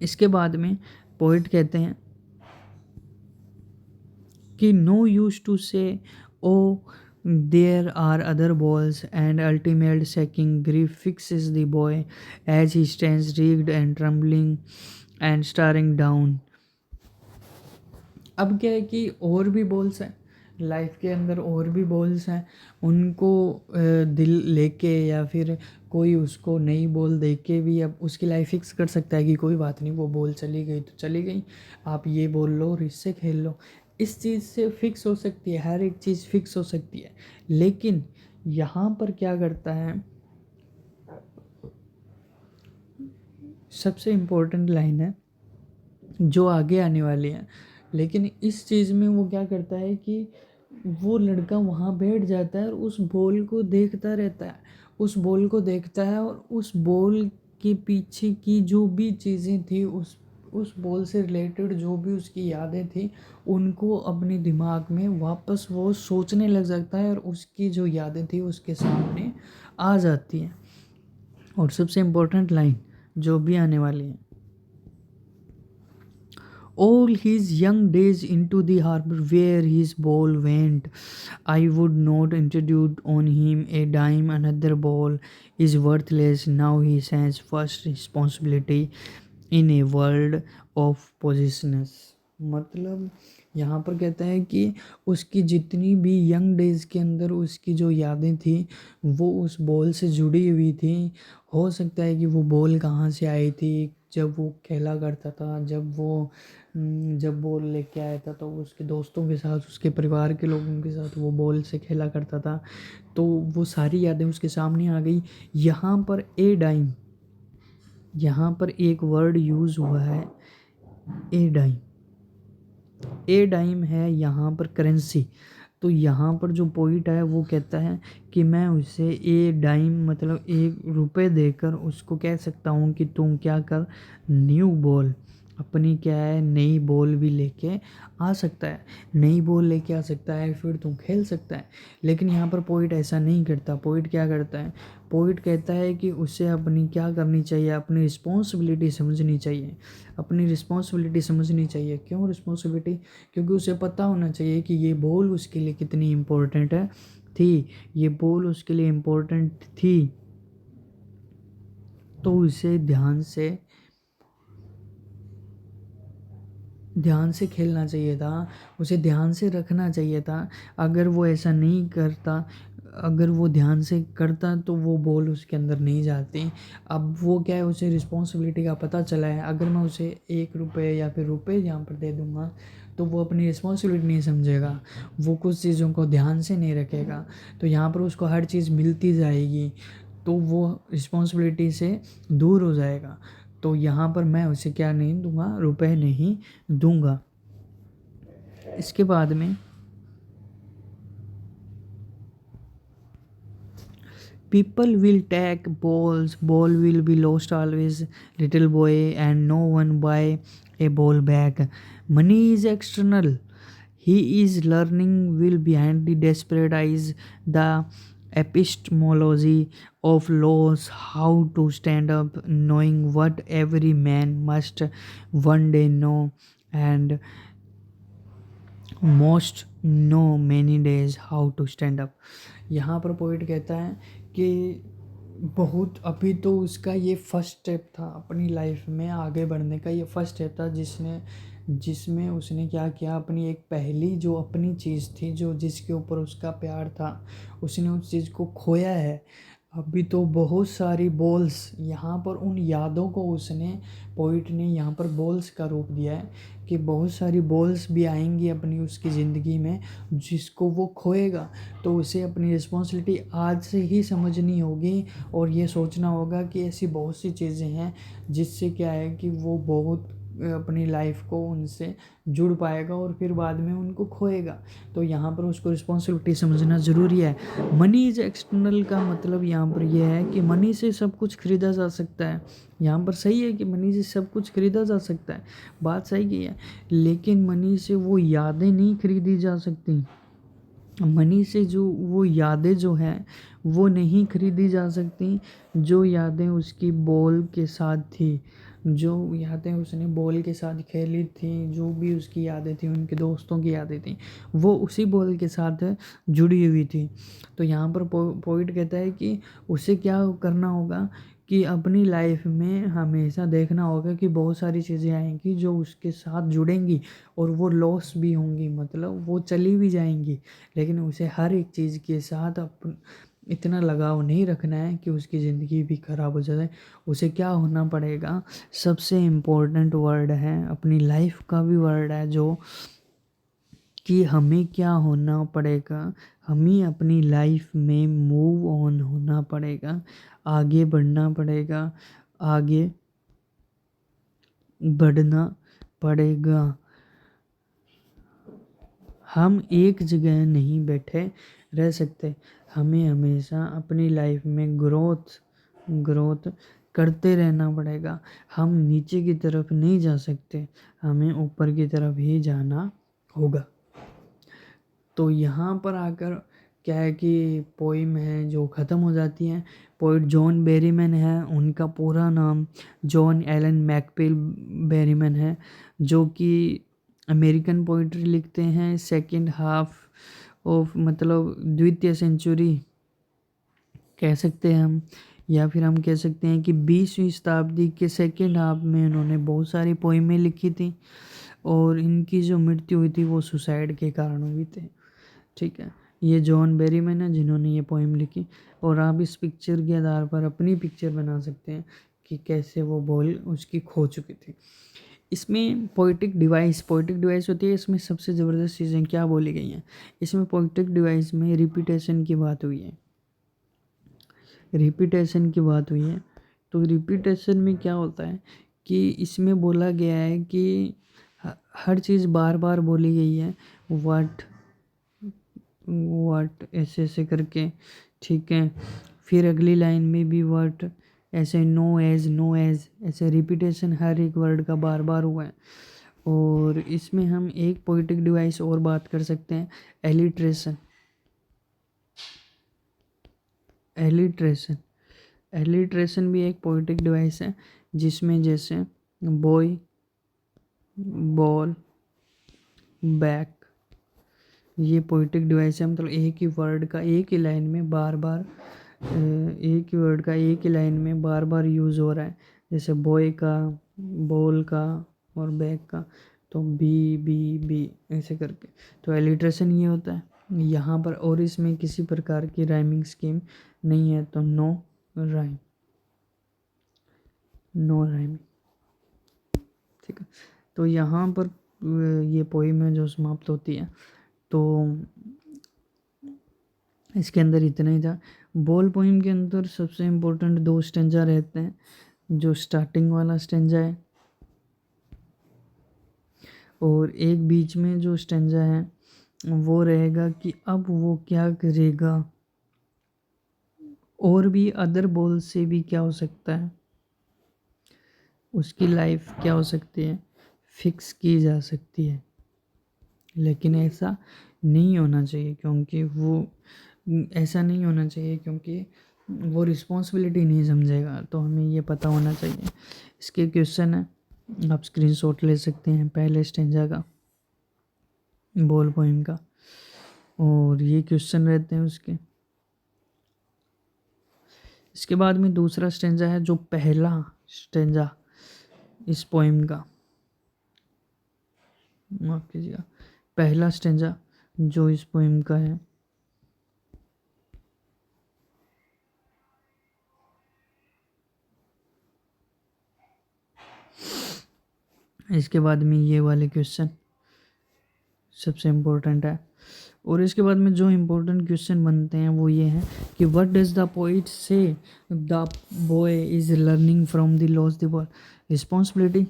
इसके बाद में पोइट कहते हैं कि no use to say oh there are other balls and ultimate seeking grief fixes the boy as he stands rigid and trembling and staring down. अब क्या है कि और भी बॉल्स हैं लाइफ के अंदर, और भी बॉल्स हैं, उनको दिल लेके या फिर कोई उसको नई बॉल दे के भी अब उसकी लाइफ फिक्स कर सकता है कि कोई बात नहीं, वो बॉल चली गई तो चली गई, आप ये बॉल लो और इससे खेल लो। इस चीज़ से फिक्स हो सकती है, हर एक चीज़ फिक्स हो सकती है। लेकिन यहाँ पर क्या करता है, सबसे इम्पोर्टेंट लाइन है जो आगे आने वाली है। लेकिन इस चीज़ में वो क्या करता है कि वो लड़का वहाँ बैठ जाता है और उस बॉल को देखता रहता है, उस बॉल को देखता है, और उस बॉल के पीछे की जो भी चीज़ें थी, उस बॉल से रिलेटेड जो भी उसकी यादें थी, उनको अपने दिमाग में वापस वो सोचने लग जाता है, और उसकी जो यादें थी उसके सामने आ जाती हैं। और सबसे इम्पोर्टेंट लाइन जो भी आने वाली है, all his young days into the harbor where his ball went, I would not intrude on him a dime. Another ball is worthless. Now he has first responsibility in a world of possessions. मतलब यहाँ पर कहता है कि उसकी जितनी भी young days के अंदर उसकी जो यादें थी वो उस बॉल से जुड़ी हुई थी। हो सकता है कि वो बॉल कहाँ से आई थी, जब वो खेला करता था, जब बॉल लेके आया था तो उसके दोस्तों के साथ, उसके परिवार के लोगों के साथ वो बॉल से खेला करता था, तो वो सारी यादें उसके सामने आ गई। यहाँ पर ए डाइम, यहाँ पर एक वर्ड यूज़ हुआ है ए डाइम, ए डाइम है यहाँ पर करेंसी। तो यहाँ पर जो पॉइंट है वो कहता है कि मैं उसे ए डाइम मतलब 1 रुपये देकर उसको कह सकता हूँ कि तुम क्या कर, न्यू बॉल, अपनी क्या है नई बॉल भी लेके आ सकता है, नई बॉल लेके आ सकता है, फिर तुम खेल सकता है। लेकिन यहाँ पर पॉइंट ऐसा नहीं करता। पॉइंट क्या करता है, पॉइंट कहता है कि उसे अपनी क्या करनी चाहिए, अपनी रिस्पॉन्सिबिलिटी समझनी चाहिए, अपनी रिस्पॉन्सिबिलिटी समझनी चाहिए। क्यों रिस्पॉन्सिबिलिटी, क्योंकि उसे पता होना चाहिए कि ये बॉल उसके लिए कितनी इम्पोर्टेंट है थी, ये बॉल उसके लिए इम्पोर्टेंट थी, तो उसे ध्यान से खेलना चाहिए था, उसे ध्यान से रखना चाहिए था। अगर वो ऐसा नहीं करता, अगर वो ध्यान से करता तो वो बॉल उसके अंदर नहीं जाती। अब वो क्या है, उसे रिस्पॉन्सिबिलिटी का पता चला है। अगर मैं उसे 1 रुपये या फिर रुपये यहाँ पर दे दूँगा तो वो अपनी रिस्पॉन्सिबिलिटी नहीं समझेगा, वो कुछ चीज़ों को ध्यान से नहीं रखेगा, तो यहाँ पर उसको हर चीज़ मिलती जाएगी, तो वो रिस्पॉन्सिबिलिटी से दूर हो जाएगा। तो यहाँ पर मैं उसे क्या नहीं दूंगा, रुपए नहीं दूंगा। इसके बाद में people will take balls, ball will be lost always, little boy, and no one buy a ball back. Money is external, he is learning will behind the desperate eyes, the epistemology of laws, how to stand up, knowing what every man must one day know, and most know many days how to stand up. यहाँ पर poet कहता है कि बहुत अभी तो उसका ये फर्स्ट स्टेप था अपनी लाइफ में आगे बढ़ने का, ये फर्स्ट स्टेप था जिसमें उसने क्या किया, अपनी एक पहली जो अपनी चीज़ थी, जो जिसके ऊपर उसका प्यार था, उसने उस चीज़ को खोया है। अभी तो बहुत सारी बॉल्स यहाँ पर उन यादों को उसने, पोइट ने यहाँ पर बॉल्स का रूप दिया है कि बहुत सारी बॉल्स भी आएंगी अपनी उसकी ज़िंदगी में जिसको वो खोएगा। तो उसे अपनी रिस्पॉन्सिबिलिटी आज से ही समझनी होगी और ये सोचना होगा कि ऐसी बहुत सी चीज़ें हैं जिससे क्या है कि वो बहुत अपनी लाइफ को उनसे जुड़ पाएगा और फिर बाद में उनको खोएगा। तो यहाँ पर उसको रिस्पॉन्सिबिलिटी समझना ज़रूरी है। मनी इज़ एक्सटर्नल का मतलब यहाँ पर यह है कि मनी से सब कुछ खरीदा जा सकता है। यहाँ पर सही है कि मनी से सब कुछ खरीदा जा सकता है, बात सही की है, लेकिन मनी से वो यादें नहीं खरीदी जा सकती। मनी से जो वो यादें जो हैं वो नहीं खरीदी जा सकती, जो यादें उसकी बॉल के साथ थी, जो यादें उसने बॉल के साथ खेली थी, जो भी उसकी यादें थी, उनके दोस्तों की यादें थी, वो उसी बॉल के साथ जुड़ी हुई थी। तो यहाँ पर पोइट कहता है कि उसे क्या करना होगा कि अपनी लाइफ में हमेशा देखना होगा कि बहुत सारी चीज़ें आएंगी जो उसके साथ जुड़ेंगी और वो लॉस भी होंगी, मतलब वो चली भी जाएंगी, लेकिन उसे हर एक चीज़ के साथ इतना लगाव नहीं रखना है कि उसकी ज़िंदगी भी ख़राब हो जाए। उसे क्या होना पड़ेगा, सबसे इम्पोर्टेंट वर्ड है, अपनी लाइफ का भी वर्ड है जो कि हमें क्या होना पड़ेगा, हमें अपनी लाइफ में मूव ऑन होना पड़ेगा, आगे बढ़ना पड़ेगा, आगे बढ़ना पड़ेगा। हम एक जगह नहीं बैठे रह सकते, हमें हमेशा अपनी लाइफ में ग्रोथ करते रहना पड़ेगा। हम नीचे की तरफ नहीं जा सकते, हमें ऊपर की तरफ ही जाना होगा। तो यहाँ पर आकर क्या है कि पोइम है जो ख़त्म हो जाती है। पोइट जॉन बेरीमैन है, उनका पूरा नाम जॉन एलन मैकपील बेरीमैन है, जो कि अमेरिकन पोइट्री लिखते हैं सेकंड हाफ ऑफ, मतलब द्वितीय सेंचुरी कह सकते हैं हम, या फिर हम कह सकते हैं कि 20वीं शताब्दी के सेकंड हाफ में उन्होंने बहुत सारी पोइमें लिखी थी और इनकी जो मृत्यु हुई थी वो सुसाइड के कारण हुई थी। ठीक है, ये जॉन बेरीमैन है जिन्होंने ये पोइम लिखी, और आप इस पिक्चर के आधार पर अपनी पिक्चर बना सकते हैं कि कैसे वो बॉल उसकी खो चुकी थी। इसमें पोइटिक डिवाइस होती है, इसमें सबसे ज़बरदस्त चीज़ें क्या बोली गई हैं। इसमें पोइटिक डिवाइस में रिपीटेशन की बात हुई है, तो रिपीटेशन में क्या होता है कि इसमें बोला गया है कि हर चीज़ बार बार बोली गई है, व्हाट ऐसे ऐसे करके, ठीक है, फिर अगली लाइन में भी व्हाट ऐसे, नो एज ऐसे रिपीटेशन हर एक वर्ड का बार बार हुआ है। और इसमें हम एक पोइटिक डिवाइस और बात कर सकते हैं, एलिट्रेशन। एलिट्रेशन भी एक पोइटिक डिवाइस है जिसमें जैसे बॉय, बॉल, बैक, ये पोइटिक डिवाइस है, मतलब एक ही वर्ड का एक ही लाइन में बार बार यूज़ हो रहा है, जैसे बॉय का, बॉल का और बैक का, तो बी ऐसे करके। तो एलिट्रेशन ये होता है यहाँ पर, और इसमें किसी प्रकार की राइमिंग स्कीम नहीं है, तो नो राइमिंग। ठीक है, तो यहाँ पर ये पोइम है जो समाप्त होती है। तो इसके अंदर इतना ही था। बॉल पोइम के अंदर सबसे इम्पोर्टेंट 2 स्टेंजा रहते हैं, जो स्टार्टिंग वाला स्टेंजा है और एक बीच में जो स्टेंजा है वो रहेगा कि अब वो क्या करेगा, और भी अदर बॉल से भी क्या हो सकता है, उसकी लाइफ क्या हो सकती है, फिक्स की जा सकती है। लेकिन ऐसा नहीं होना चाहिए, क्योंकि वो रिस्पॉन्सिबिलिटी नहीं समझेगा। तो हमें ये पता होना चाहिए। इसके क्वेश्चन है, आप स्क्रीनशॉट ले सकते हैं पहले स्टेंजा का, बॉल पोइम का, और ये क्वेश्चन रहते हैं उसके। इसके बाद में दूसरा स्टेंजा है, जो पहला स्टेंजा इस पोइम का, माफ़ कीजिएगा, पहला स्टेंजा जो इस पोइम का है। इसके बाद में ये वाले क्वेश्चन सबसे इम्पोर्टेंट है, और इसके बाद में जो इम्पोर्टेंट क्वेश्चन बनते हैं वो ये हैं कि व्हाट डज द पोइट से the boy is learning from the loss the boy. Responsibility,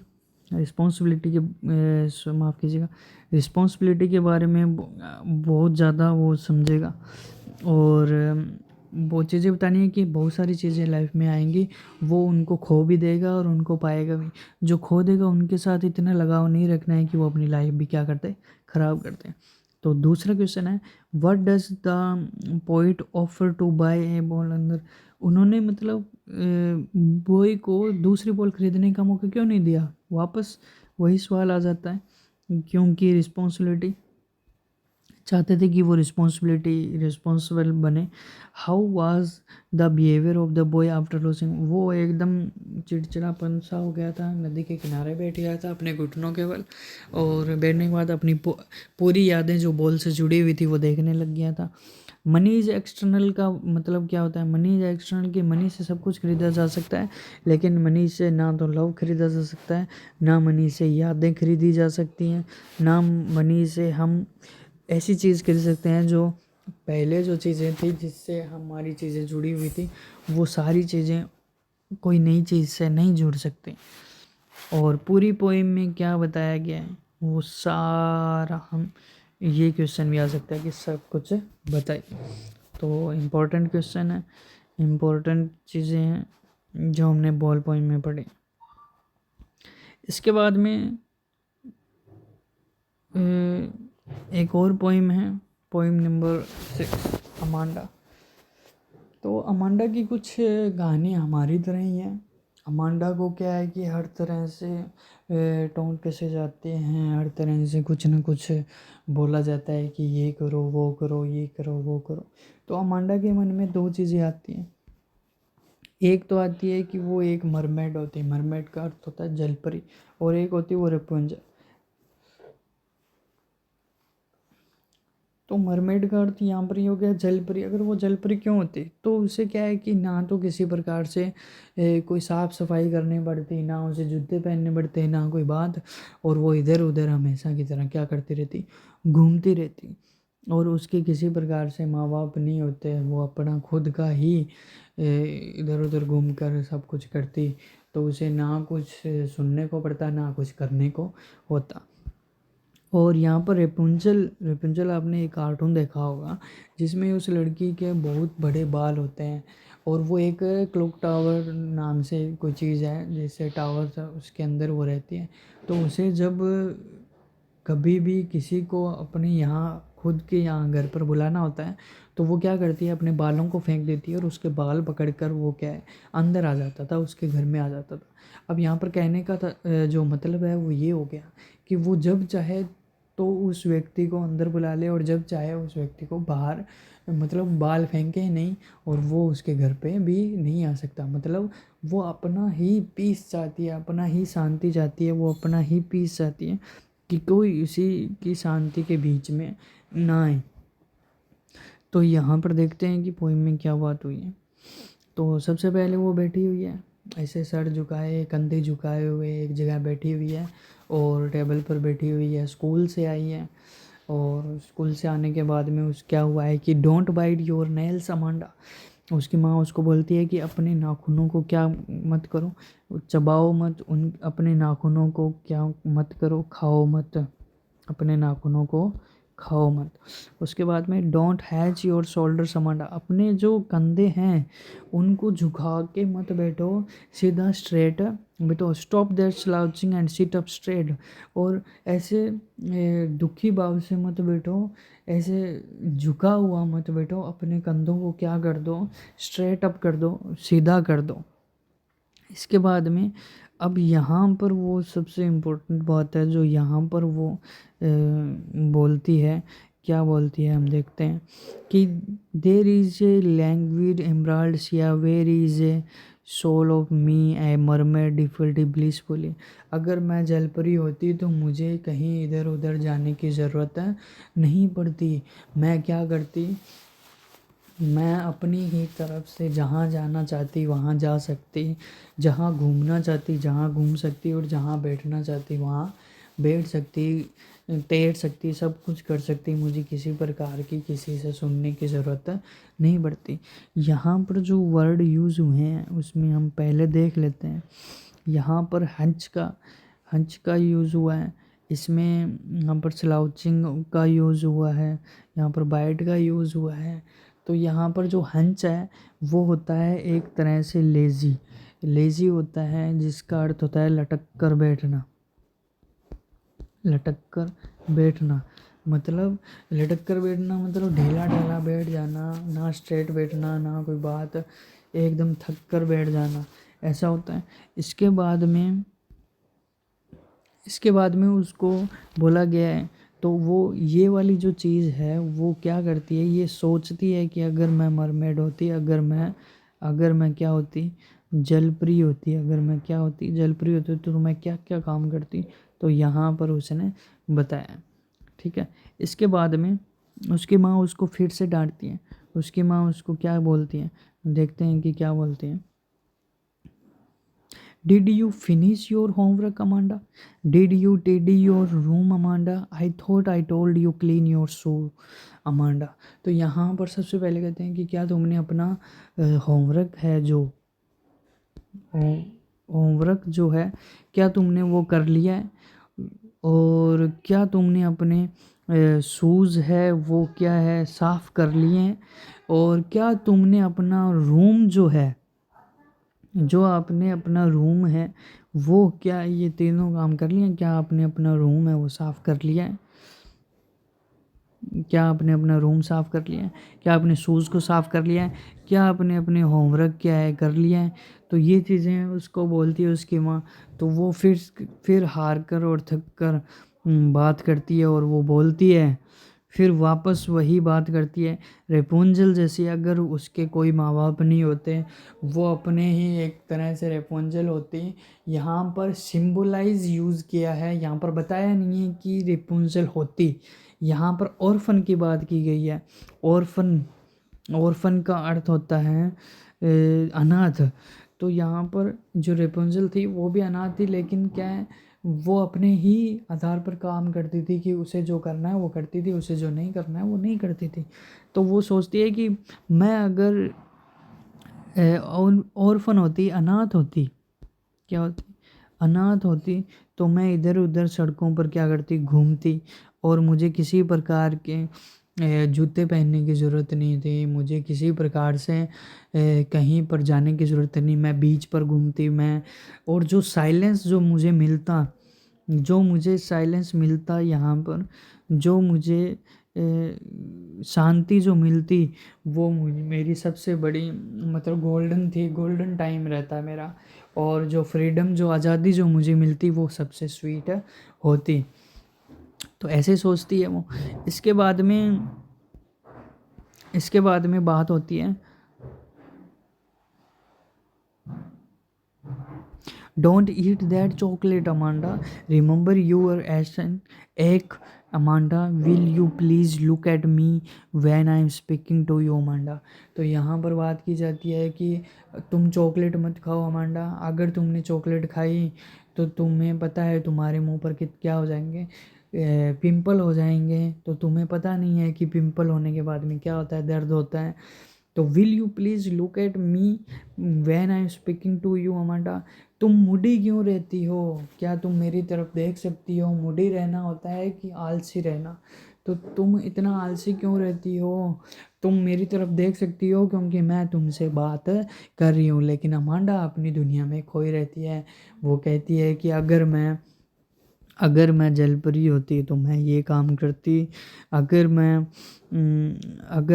responsibility के माफ़ कीजिएगा, रिस्पॉन्सिबिलिटी के बारे में बहुत ज़्यादा वो समझेगा, और वो चीज़ें बतानी है कि बहुत सारी चीज़ें लाइफ में आएंगी, वो उनको खो भी देगा और उनको पाएगा भी। जो खो देगा उनके साथ इतना लगाव नहीं रखना है कि वो अपनी लाइफ भी क्या करते हैं, ख़राब करते हैं। तो दूसरा क्वेश्चन है what does the poet offer to buy a ball. अंदर उन्होंने मतलब बॉय को दूसरी बॉल खरीदने का मौका क्यों नहीं दिया, वापस वही सवाल आ जाता है, क्योंकि रिस्पॉन्सिबिलिटी चाहते थे कि वो रिस्पॉन्सिबल बने। How was the behaviour of the boy after losing. वो एकदम चिड़चिड़ापन सा हो गया था, नदी के किनारे बैठ गया था अपने घुटनों के बल, और बैठने के बाद अपनी पूरी यादें जो बॉल से जुड़ी हुई थी वो देखने लग गया था। मनी इज़ एक्सटर्नल का मतलब क्या होता है, मनी इज़ एक्सटर्नल कि मनी से सब कुछ खरीदा जा सकता है, लेकिन मनी से ना तो लव खरीदा जा सकता है, ना मनी से यादें खरीदी जा सकती हैं, ना मनी से हम ऐसी चीज़ खरीद सकते हैं जो पहले जो चीज़ें थी जिससे हमारी चीज़ें जुड़ी हुई थी, वो सारी चीज़ें कोई नई चीज़ से नहीं जुड़ सकती। और पूरी पोइम में क्या बताया गया है वो सारा हम, ये क्वेश्चन भी आ सकता है कि सब कुछ बताइए। तो इम्पोर्टेंट क्वेश्चन है, इम्पोर्टेंट चीज़ें हैं जो हमने बॉल पोइम में पढ़ी। इसके बाद में एक और पोइम है, पोइम नंबर 6 अमांडा। तो अमांडा की कुछ गाने हमारी तरह ही हैं। अमांडा को क्या है कि हर तरह से टोंट कसे जाते हैं, हर तरह से कुछ ना कुछ बोला जाता है कि ये करो वो करो, ये करो वो करो। तो अमांडा के मन में दो चीज़ें आती हैं। एक तो आती है कि वो एक मरमेड होती है, मरमेड का अर्थ होता है जलपरी, और एक होती है वो रेपुंजल। तो मरमेड का अर्थ यहाँ पर ही हो गया जलपरी। अगर वो जलपरी क्यों होती तो उसे क्या है कि ना तो किसी प्रकार से कोई साफ़ सफाई करनी पड़ती, ना उसे जूते पहनने पड़ते, ना कोई बात, और वो इधर उधर हमेशा की तरह क्या करती रहती, घूमती रहती, और उसके किसी प्रकार से माँ बाप नहीं होते, वो अपना खुद का ही इधर उधर घूम कर सब कुछ करती। तो उसे ना कुछ सुनने को पड़ता, ना कुछ करने को होता। और यहाँ पर रेपुंजल, रेपुंजल आपने एक कार्टून देखा होगा जिसमें उस लड़की के बहुत बड़े बाल होते हैं, और वो एक क्लॉक टावर नाम से कोई चीज़ है, जैसे टावर था उसके अंदर वो रहती है। तो उसे जब कभी भी किसी को अपने यहाँ खुद के यहाँ घर पर बुलाना होता है तो वो क्या करती है, अपने बालों को फेंक देती है, और उसके बाल पकड़कर वो क्या है अंदर आ जाता था, उसके घर में आ जाता था। अब यहाँ पर कहने का था जो मतलब है वो ये हो गया कि वो जब चाहे तो उस व्यक्ति को अंदर बुला ले, और जब चाहे उस व्यक्ति को बाहर, मतलब बाल फेंके नहीं, और वो उसके घर पे भी नहीं आ सकता। मतलब वो अपना ही पीस चाहती है, अपना ही शांति चाहती है, वो अपना ही पीस चाहती है कि कोई उसी की शांति के बीच में ना आए। तो यहाँ पर देखते हैं कि पोइम में क्या बात हुई है। तो सबसे पहले वो बैठी हुई है ऐसे सर झुकाए, कंधे झुकाए हुए एक जगह बैठी हुई है, और टेबल पर बैठी हुई है, स्कूल से आई है। और स्कूल से आने के बाद में उस क्या हुआ है कि don't bite your nails Amanda. उसकी माँ उसको बोलती है कि अपने नाखूनों को क्या मत करो, चबाओ मत, उन अपने नाखूनों को क्या मत करो, खाओ मत, अपने नाखूनों को खाओ मत। उसके बाद में don't hatch your shoulder Amanda. अपने जो कंधे हैं उनको झुका के मत बैठो, सीधा स्ट्रेट बैठो। Stop that slouching and sit up straight. और ऐसे दुखी भाव से मत बैठो, ऐसे झुका हुआ मत बैठो, अपने कंधों को क्या कर दो, स्ट्रेट अप कर दो, सीधा कर दो। इसके बाद में अब यहाँ पर वो सबसे इम्पोर्टेंट बात है जो यहाँ पर वो बोलती है, क्या बोलती है हम देखते हैं कि there is a languid emerald sea where is a soul of me a mermaid difficulty blissfully. अगर मैं जलपरी होती तो मुझे कहीं इधर उधर जाने की ज़रूरत नहीं पड़ती। मैं क्या करती, मैं अपनी ही तरफ से जहाँ जाना चाहती वहाँ जा सकती, जहाँ घूमना चाहती जहाँ घूम सकती, और जहाँ बैठना चाहती वहाँ बैठ सकती, तैर सकती, सब कुछ कर सकती। मुझे किसी प्रकार की किसी से सुनने की ज़रूरत नहीं पड़ती। यहाँ पर जो वर्ड यूज़ हुए हैं उसमें हम पहले देख लेते हैं। यहाँ पर हंच का यूज़ हुआ है, इसमें यहाँ पर स्लाउचिंग का यूज़ हुआ है, यहाँ पर बाइट का यूज़ हुआ है। तो यहाँ पर जो हंच है वो होता है एक तरह से लेज़ी होता है, जिसका अर्थ होता है लटक कर बैठना। लटक कर बैठना मतलब ढीला ढाला बैठ जाना, ना स्ट्रेट बैठना, ना कोई बात, एकदम थक कर बैठ जाना, ऐसा होता है। इसके बाद में उसको बोला गया है, तो वो ये वाली जो चीज़ है वो क्या करती है, ये सोचती है कि अगर मैं मरमेड होती, अगर मैं क्या होती, जलपरी होती, तो मैं क्या क्या काम करती। तो यहाँ पर उसने बताया, ठीक है। इसके बाद में उसकी माँ उसको फिर से डांटती है। उसकी माँ उसको क्या बोलती है, देखते हैं कि क्या बोलती हैं। Did you finish your homework, Amanda? Did you tidy your room, Amanda? I thought I told you clean your shoe, Amanda. तो यहाँ पर सबसे पहले कहते हैं कि क्या तुमने अपना होमवर्क है जो होमवर्क जो है क्या तुमने वो कर लिया है, और क्या तुमने अपने शूज़ है वो क्या है साफ़ कर लिए हैं, और क्या तुमने अपना रूम जो आपने अपना रूम है वो क्या ये तीनों काम कर लिए हैं। क्या आपने अपना रूम है वो साफ़ कर लिया है, क्या आपने अपना रूम साफ़ कर लिया है, क्या आपने शूज़ को साफ़ कर लिया है, क्या आपने अपने होमवर्क क्या है कर लिया है। तो ये चीज़ें उसको बोलती है उसकी माँ। तो वो फिर हार कर और थक कर बात करती है, और वो बोलती है, फिर वापस वही बात करती है। रेपुंजल जैसी अगर उसके कोई माँ बाप नहीं होते, वो अपने ही एक तरह से रेपुंजल होती। यहाँ पर सिंबलाइज यूज़ किया है, यहाँ पर बताया नहीं है कि रेपुंजल होती। यहाँ पर ऑर्फन की बात की गई है। ऑर्फन का अर्थ होता है अनाथ। तो यहाँ पर जो रेपुंजल थी वो भी अनाथ थी, लेकिन क्या है, वो अपने ही आधार पर काम करती थी कि उसे जो करना है वो करती थी, उसे जो नहीं करना है वो नहीं करती थी। तो वो सोचती है कि मैं अगर ऑर्फन होती, अनाथ होती, क्या होती, अनाथ होती, तो मैं इधर उधर सड़कों पर क्या करती, घूमती, और मुझे किसी प्रकार के जूते पहनने की ज़रूरत नहीं थी, मुझे किसी प्रकार से कहीं पर जाने की ज़रूरत नहीं। मैं बीच पर घूमती, मैं, और जो मुझे साइलेंस मिलता यहाँ पर, जो मुझे शांति जो मिलती, वो मेरी सबसे बड़ी मतलब गोल्डन टाइम रहता मेरा। और जो फ्रीडम जो आज़ादी जो मुझे मिलती वो सबसे स्वीट होती। तो ऐसे सोचती है वो। इसके बाद में बात होती है, don't eat that chocolate Amanda, remember your एसन एक Amanda, will you please look at me when I am speaking to you Amanda. तो यहाँ पर बात की जाती है कि तुम चॉकलेट मत खाओ अमांडा, अगर तुमने चॉकलेट खाई तो तुम्हें पता है तुम्हारे मुंह पर क्या हो जाएंगे, पिंपल हो जाएंगे। तो तुम्हें पता नहीं है कि पिंपल होने के बाद में क्या होता है, दर्द होता है। तो will you please look at me when I am speaking to you Amanda. तुम मुड़ी क्यों रहती हो, क्या तुम मेरी तरफ देख सकती हो। मुड़ी रहना होता है कि आलसी रहना, तो तुम इतना आलसी क्यों रहती हो, तुम मेरी तरफ देख सकती हो क्योंकि मैं तुमसे बात कर रही हूँ। लेकिन अमांडा अपनी दुनिया में खोई रहती है। वो कहती है कि अगर मैं जलपरी होती तो मैं ये काम करती, अगर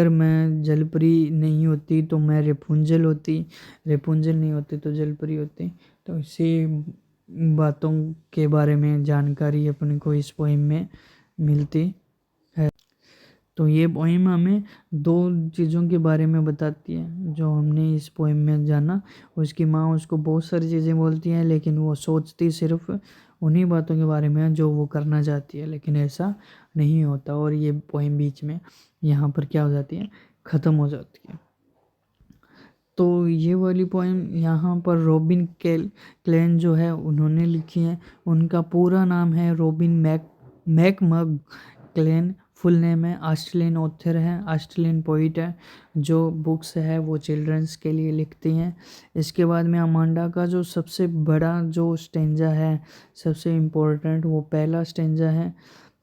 मैं जलपरी नहीं होती तो मैं रेपुंजल होती, रेपुंजल नहीं होती तो जलपरी होती। तो इसी बातों के बारे में जानकारी अपने को इस पोइम में मिलती है। तो ये पोइम हमें 2 चीज़ों के बारे में बताती है जो हमने इस पोइम में जाना। उसकी माँ उसको बहुत सारी चीज़ें बोलती हैं, लेकिन वो सोचती सिर्फ़ उन्हीं बातों के बारे में है जो वो करना चाहती है, लेकिन ऐसा नहीं होता। और ये पोइम बीच में यहाँ पर क्या हो जाती है, ख़त्म हो जाती है। तो ये वाली पोइम यहाँ पर रॉबिन क्लेन जो है उन्होंने लिखी है। उनका पूरा नाम है रॉबिन मैकमग क्लेन। फुल नेम है, ऑस्ट्रेलियन ऑथर है, ऑस्ट्रेलियन पोइट है, जो बुक्स है वो चिल्ड्रंस के लिए लिखती हैं। इसके बाद में अमांडा का जो सबसे बड़ा जो स्टेंजा है, सबसे इम्पोर्टेंट, वो पहला स्टेंजा है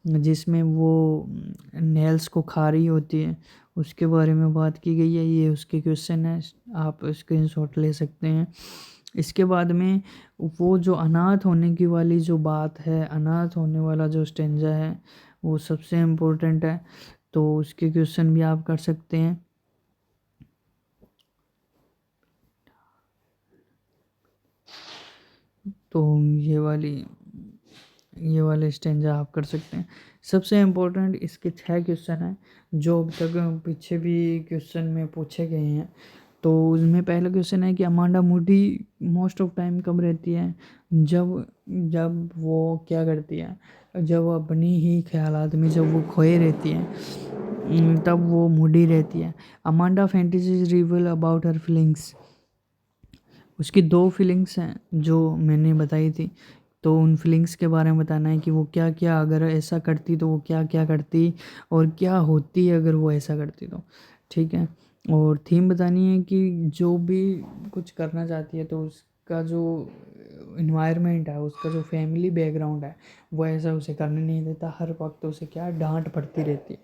जिसमें वो नेल्स को खा रही होती है, उसके बारे में बात की गई है। ये उसके क्वेश्चन है, आप स्क्रीनशॉट ले सकते हैं। इसके बाद में वो जो अनाथ होने की वाली जो बात है, अनाथ होने वाला जो स्टेंजा है वो सबसे इम्पोर्टेंट है, तो उसके क्वेश्चन भी आप कर सकते हैं। तो ये वाले स्टेंजा आप कर सकते हैं। सबसे इम्पोर्टेंट इसके 6 क्वेश्चन हैं जो अब तक पीछे भी क्वेश्चन में पूछे गए हैं। तो उसमें पहला क्वेश्चन है कि Amanda Moody most of time कब रहती है, जब जब वो क्या करती है, जब वो अपनी ही ख्यालात में जब वो खोए रहती है, तब वो मूडी रहती है। Amanda fantasies reveal about her feelings. उसकी 2 फीलिंग्स हैं जो मैंने बताई थी, तो उन फीलिंग्स के बारे में बताना है कि वो क्या-क्या अगर ऐसा करती तो वो क्या-क्या करती, और क्या होती अगर वो ऐसा करती तो, ठीक है। और थीम बतानी है कि जो भी कुछ करना चाहती है तो उसका जो एनवायरनमेंट है, उसका जो फैमिली बैकग्राउंड है, वो ऐसा उसे करने नहीं देता, हर वक़्त उसे क्या डाँट पड़ती रहती है।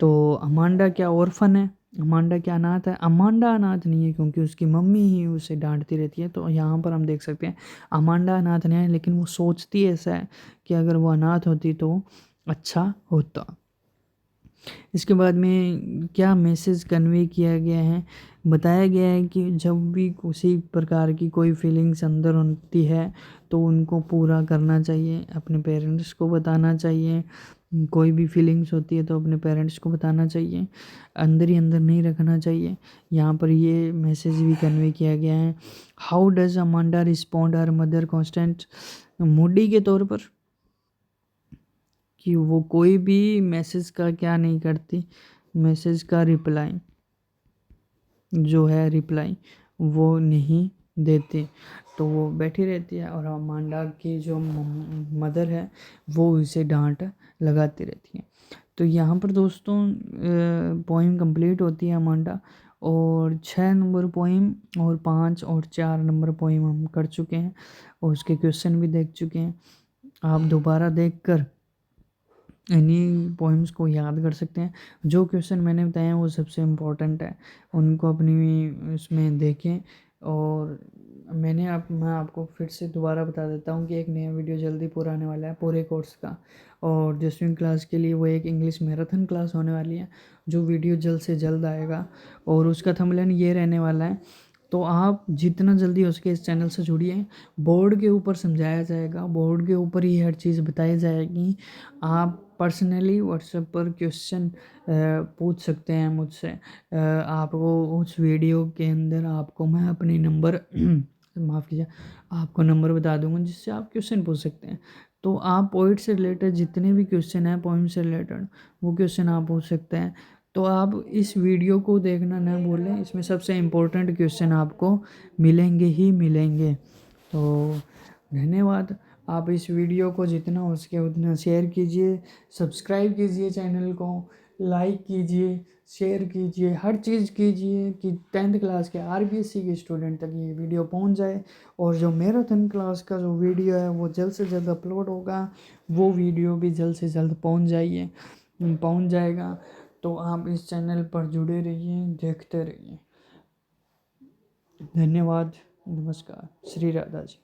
तो अमांडा क्या ऑर्फन है? अमांडा क्या अनाथ है? अमांडा अनाथ नहीं है क्योंकि उसकी मम्मी ही उसे डाँटती रहती है। तो यहाँ पर हम देख सकते हैं अमांडा अनाथ नहीं है, लेकिन वो सोचती ऐसा है कि अगर वो अनाथ होती तो अच्छा होता। इसके बाद में क्या मैसेज कन्वे किया गया है, बताया गया है कि जब भी किसी प्रकार की कोई फीलिंग्स अंदर होती है तो उनको पूरा करना चाहिए, अपने पेरेंट्स को बताना चाहिए। कोई भी फीलिंग्स होती है तो अपने पेरेंट्स को बताना चाहिए, अंदर ही अंदर नहीं रखना चाहिए। यहाँ पर ये मैसेज भी कन्वे किया गया है। How does Amanda respond her mother constant Moody के तौर पर, कि वो कोई भी मैसेज का क्या नहीं करती, मैसेज का रिप्लाई जो है, रिप्लाई वो नहीं देती, तो वो बैठी रहती है। और अमांडा की जो मदर है वो उसे डांट लगाती रहती है। तो यहाँ पर दोस्तों पोइम कंप्लीट होती है अमांडा, और 6 नंबर पोइम और 5 और 4 नंबर पोइम हम कर चुके हैं और उसके क्वेश्चन भी देख चुके हैं। आप दोबारा देखकर इन्हीं पोइम्स को याद कर सकते हैं। जो क्वेश्चन मैंने बताए हैं वो सबसे इम्पोर्टेंट है, उनको अपनी उसमें देखें। और मैं आपको फिर से दोबारा बता देता हूँ कि एक नया वीडियो जल्दी पूरा आने वाला है पूरे कोर्स का, और 10वीं क्लास के लिए वो एक इंग्लिश मैराथन क्लास होने वाली है, जो वीडियो जल्द से जल्द आएगा और उसका थंबनेल ये रहने वाला है। तो आप जितना जल्दी हो सके इस चैनल से जुड़िए। बोर्ड के ऊपर समझाया जाएगा, बोर्ड के ऊपर ही हर चीज़ बताई जाएगी। आप पर्सनली व्हाट्सएप पर क्वेश्चन पूछ सकते हैं मुझसे। आपको उस वीडियो के अंदर आपको मैं अपनी नंबर माफ़ कीजिए, आपको नंबर बता दूंगा जिससे आप क्वेश्चन पूछ सकते हैं। तो आप पोइट से रिलेटेड जितने भी क्वेश्चन हैं पोइम से रिलेटेड, वो क्वेश्चन आप पूछ सकते हैं। तो आप इस वीडियो को देखना ना भूलें, इसमें सबसे इम्पोर्टेंट क्वेश्चन आपको मिलेंगे ही मिलेंगे। तो धन्यवाद। आप इस वीडियो को जितना हो सके उतना शेयर कीजिए, सब्सक्राइब कीजिए चैनल को, लाइक कीजिए, शेयर कीजिए, हर चीज़ कीजिए कि 10th क्लास के आरबीएससी के स्टूडेंट तक ये वीडियो पहुंच जाए। और जो मैराथन क्लास का जो वीडियो है वो जल्द से जल्द अपलोड होगा, वो वीडियो भी जल्द से जल्द पहुंच जाएगा। तो आप इस चैनल पर जुड़े रहिए, देखते रहिए। धन्यवाद, नमस्कार, श्री राधा जी।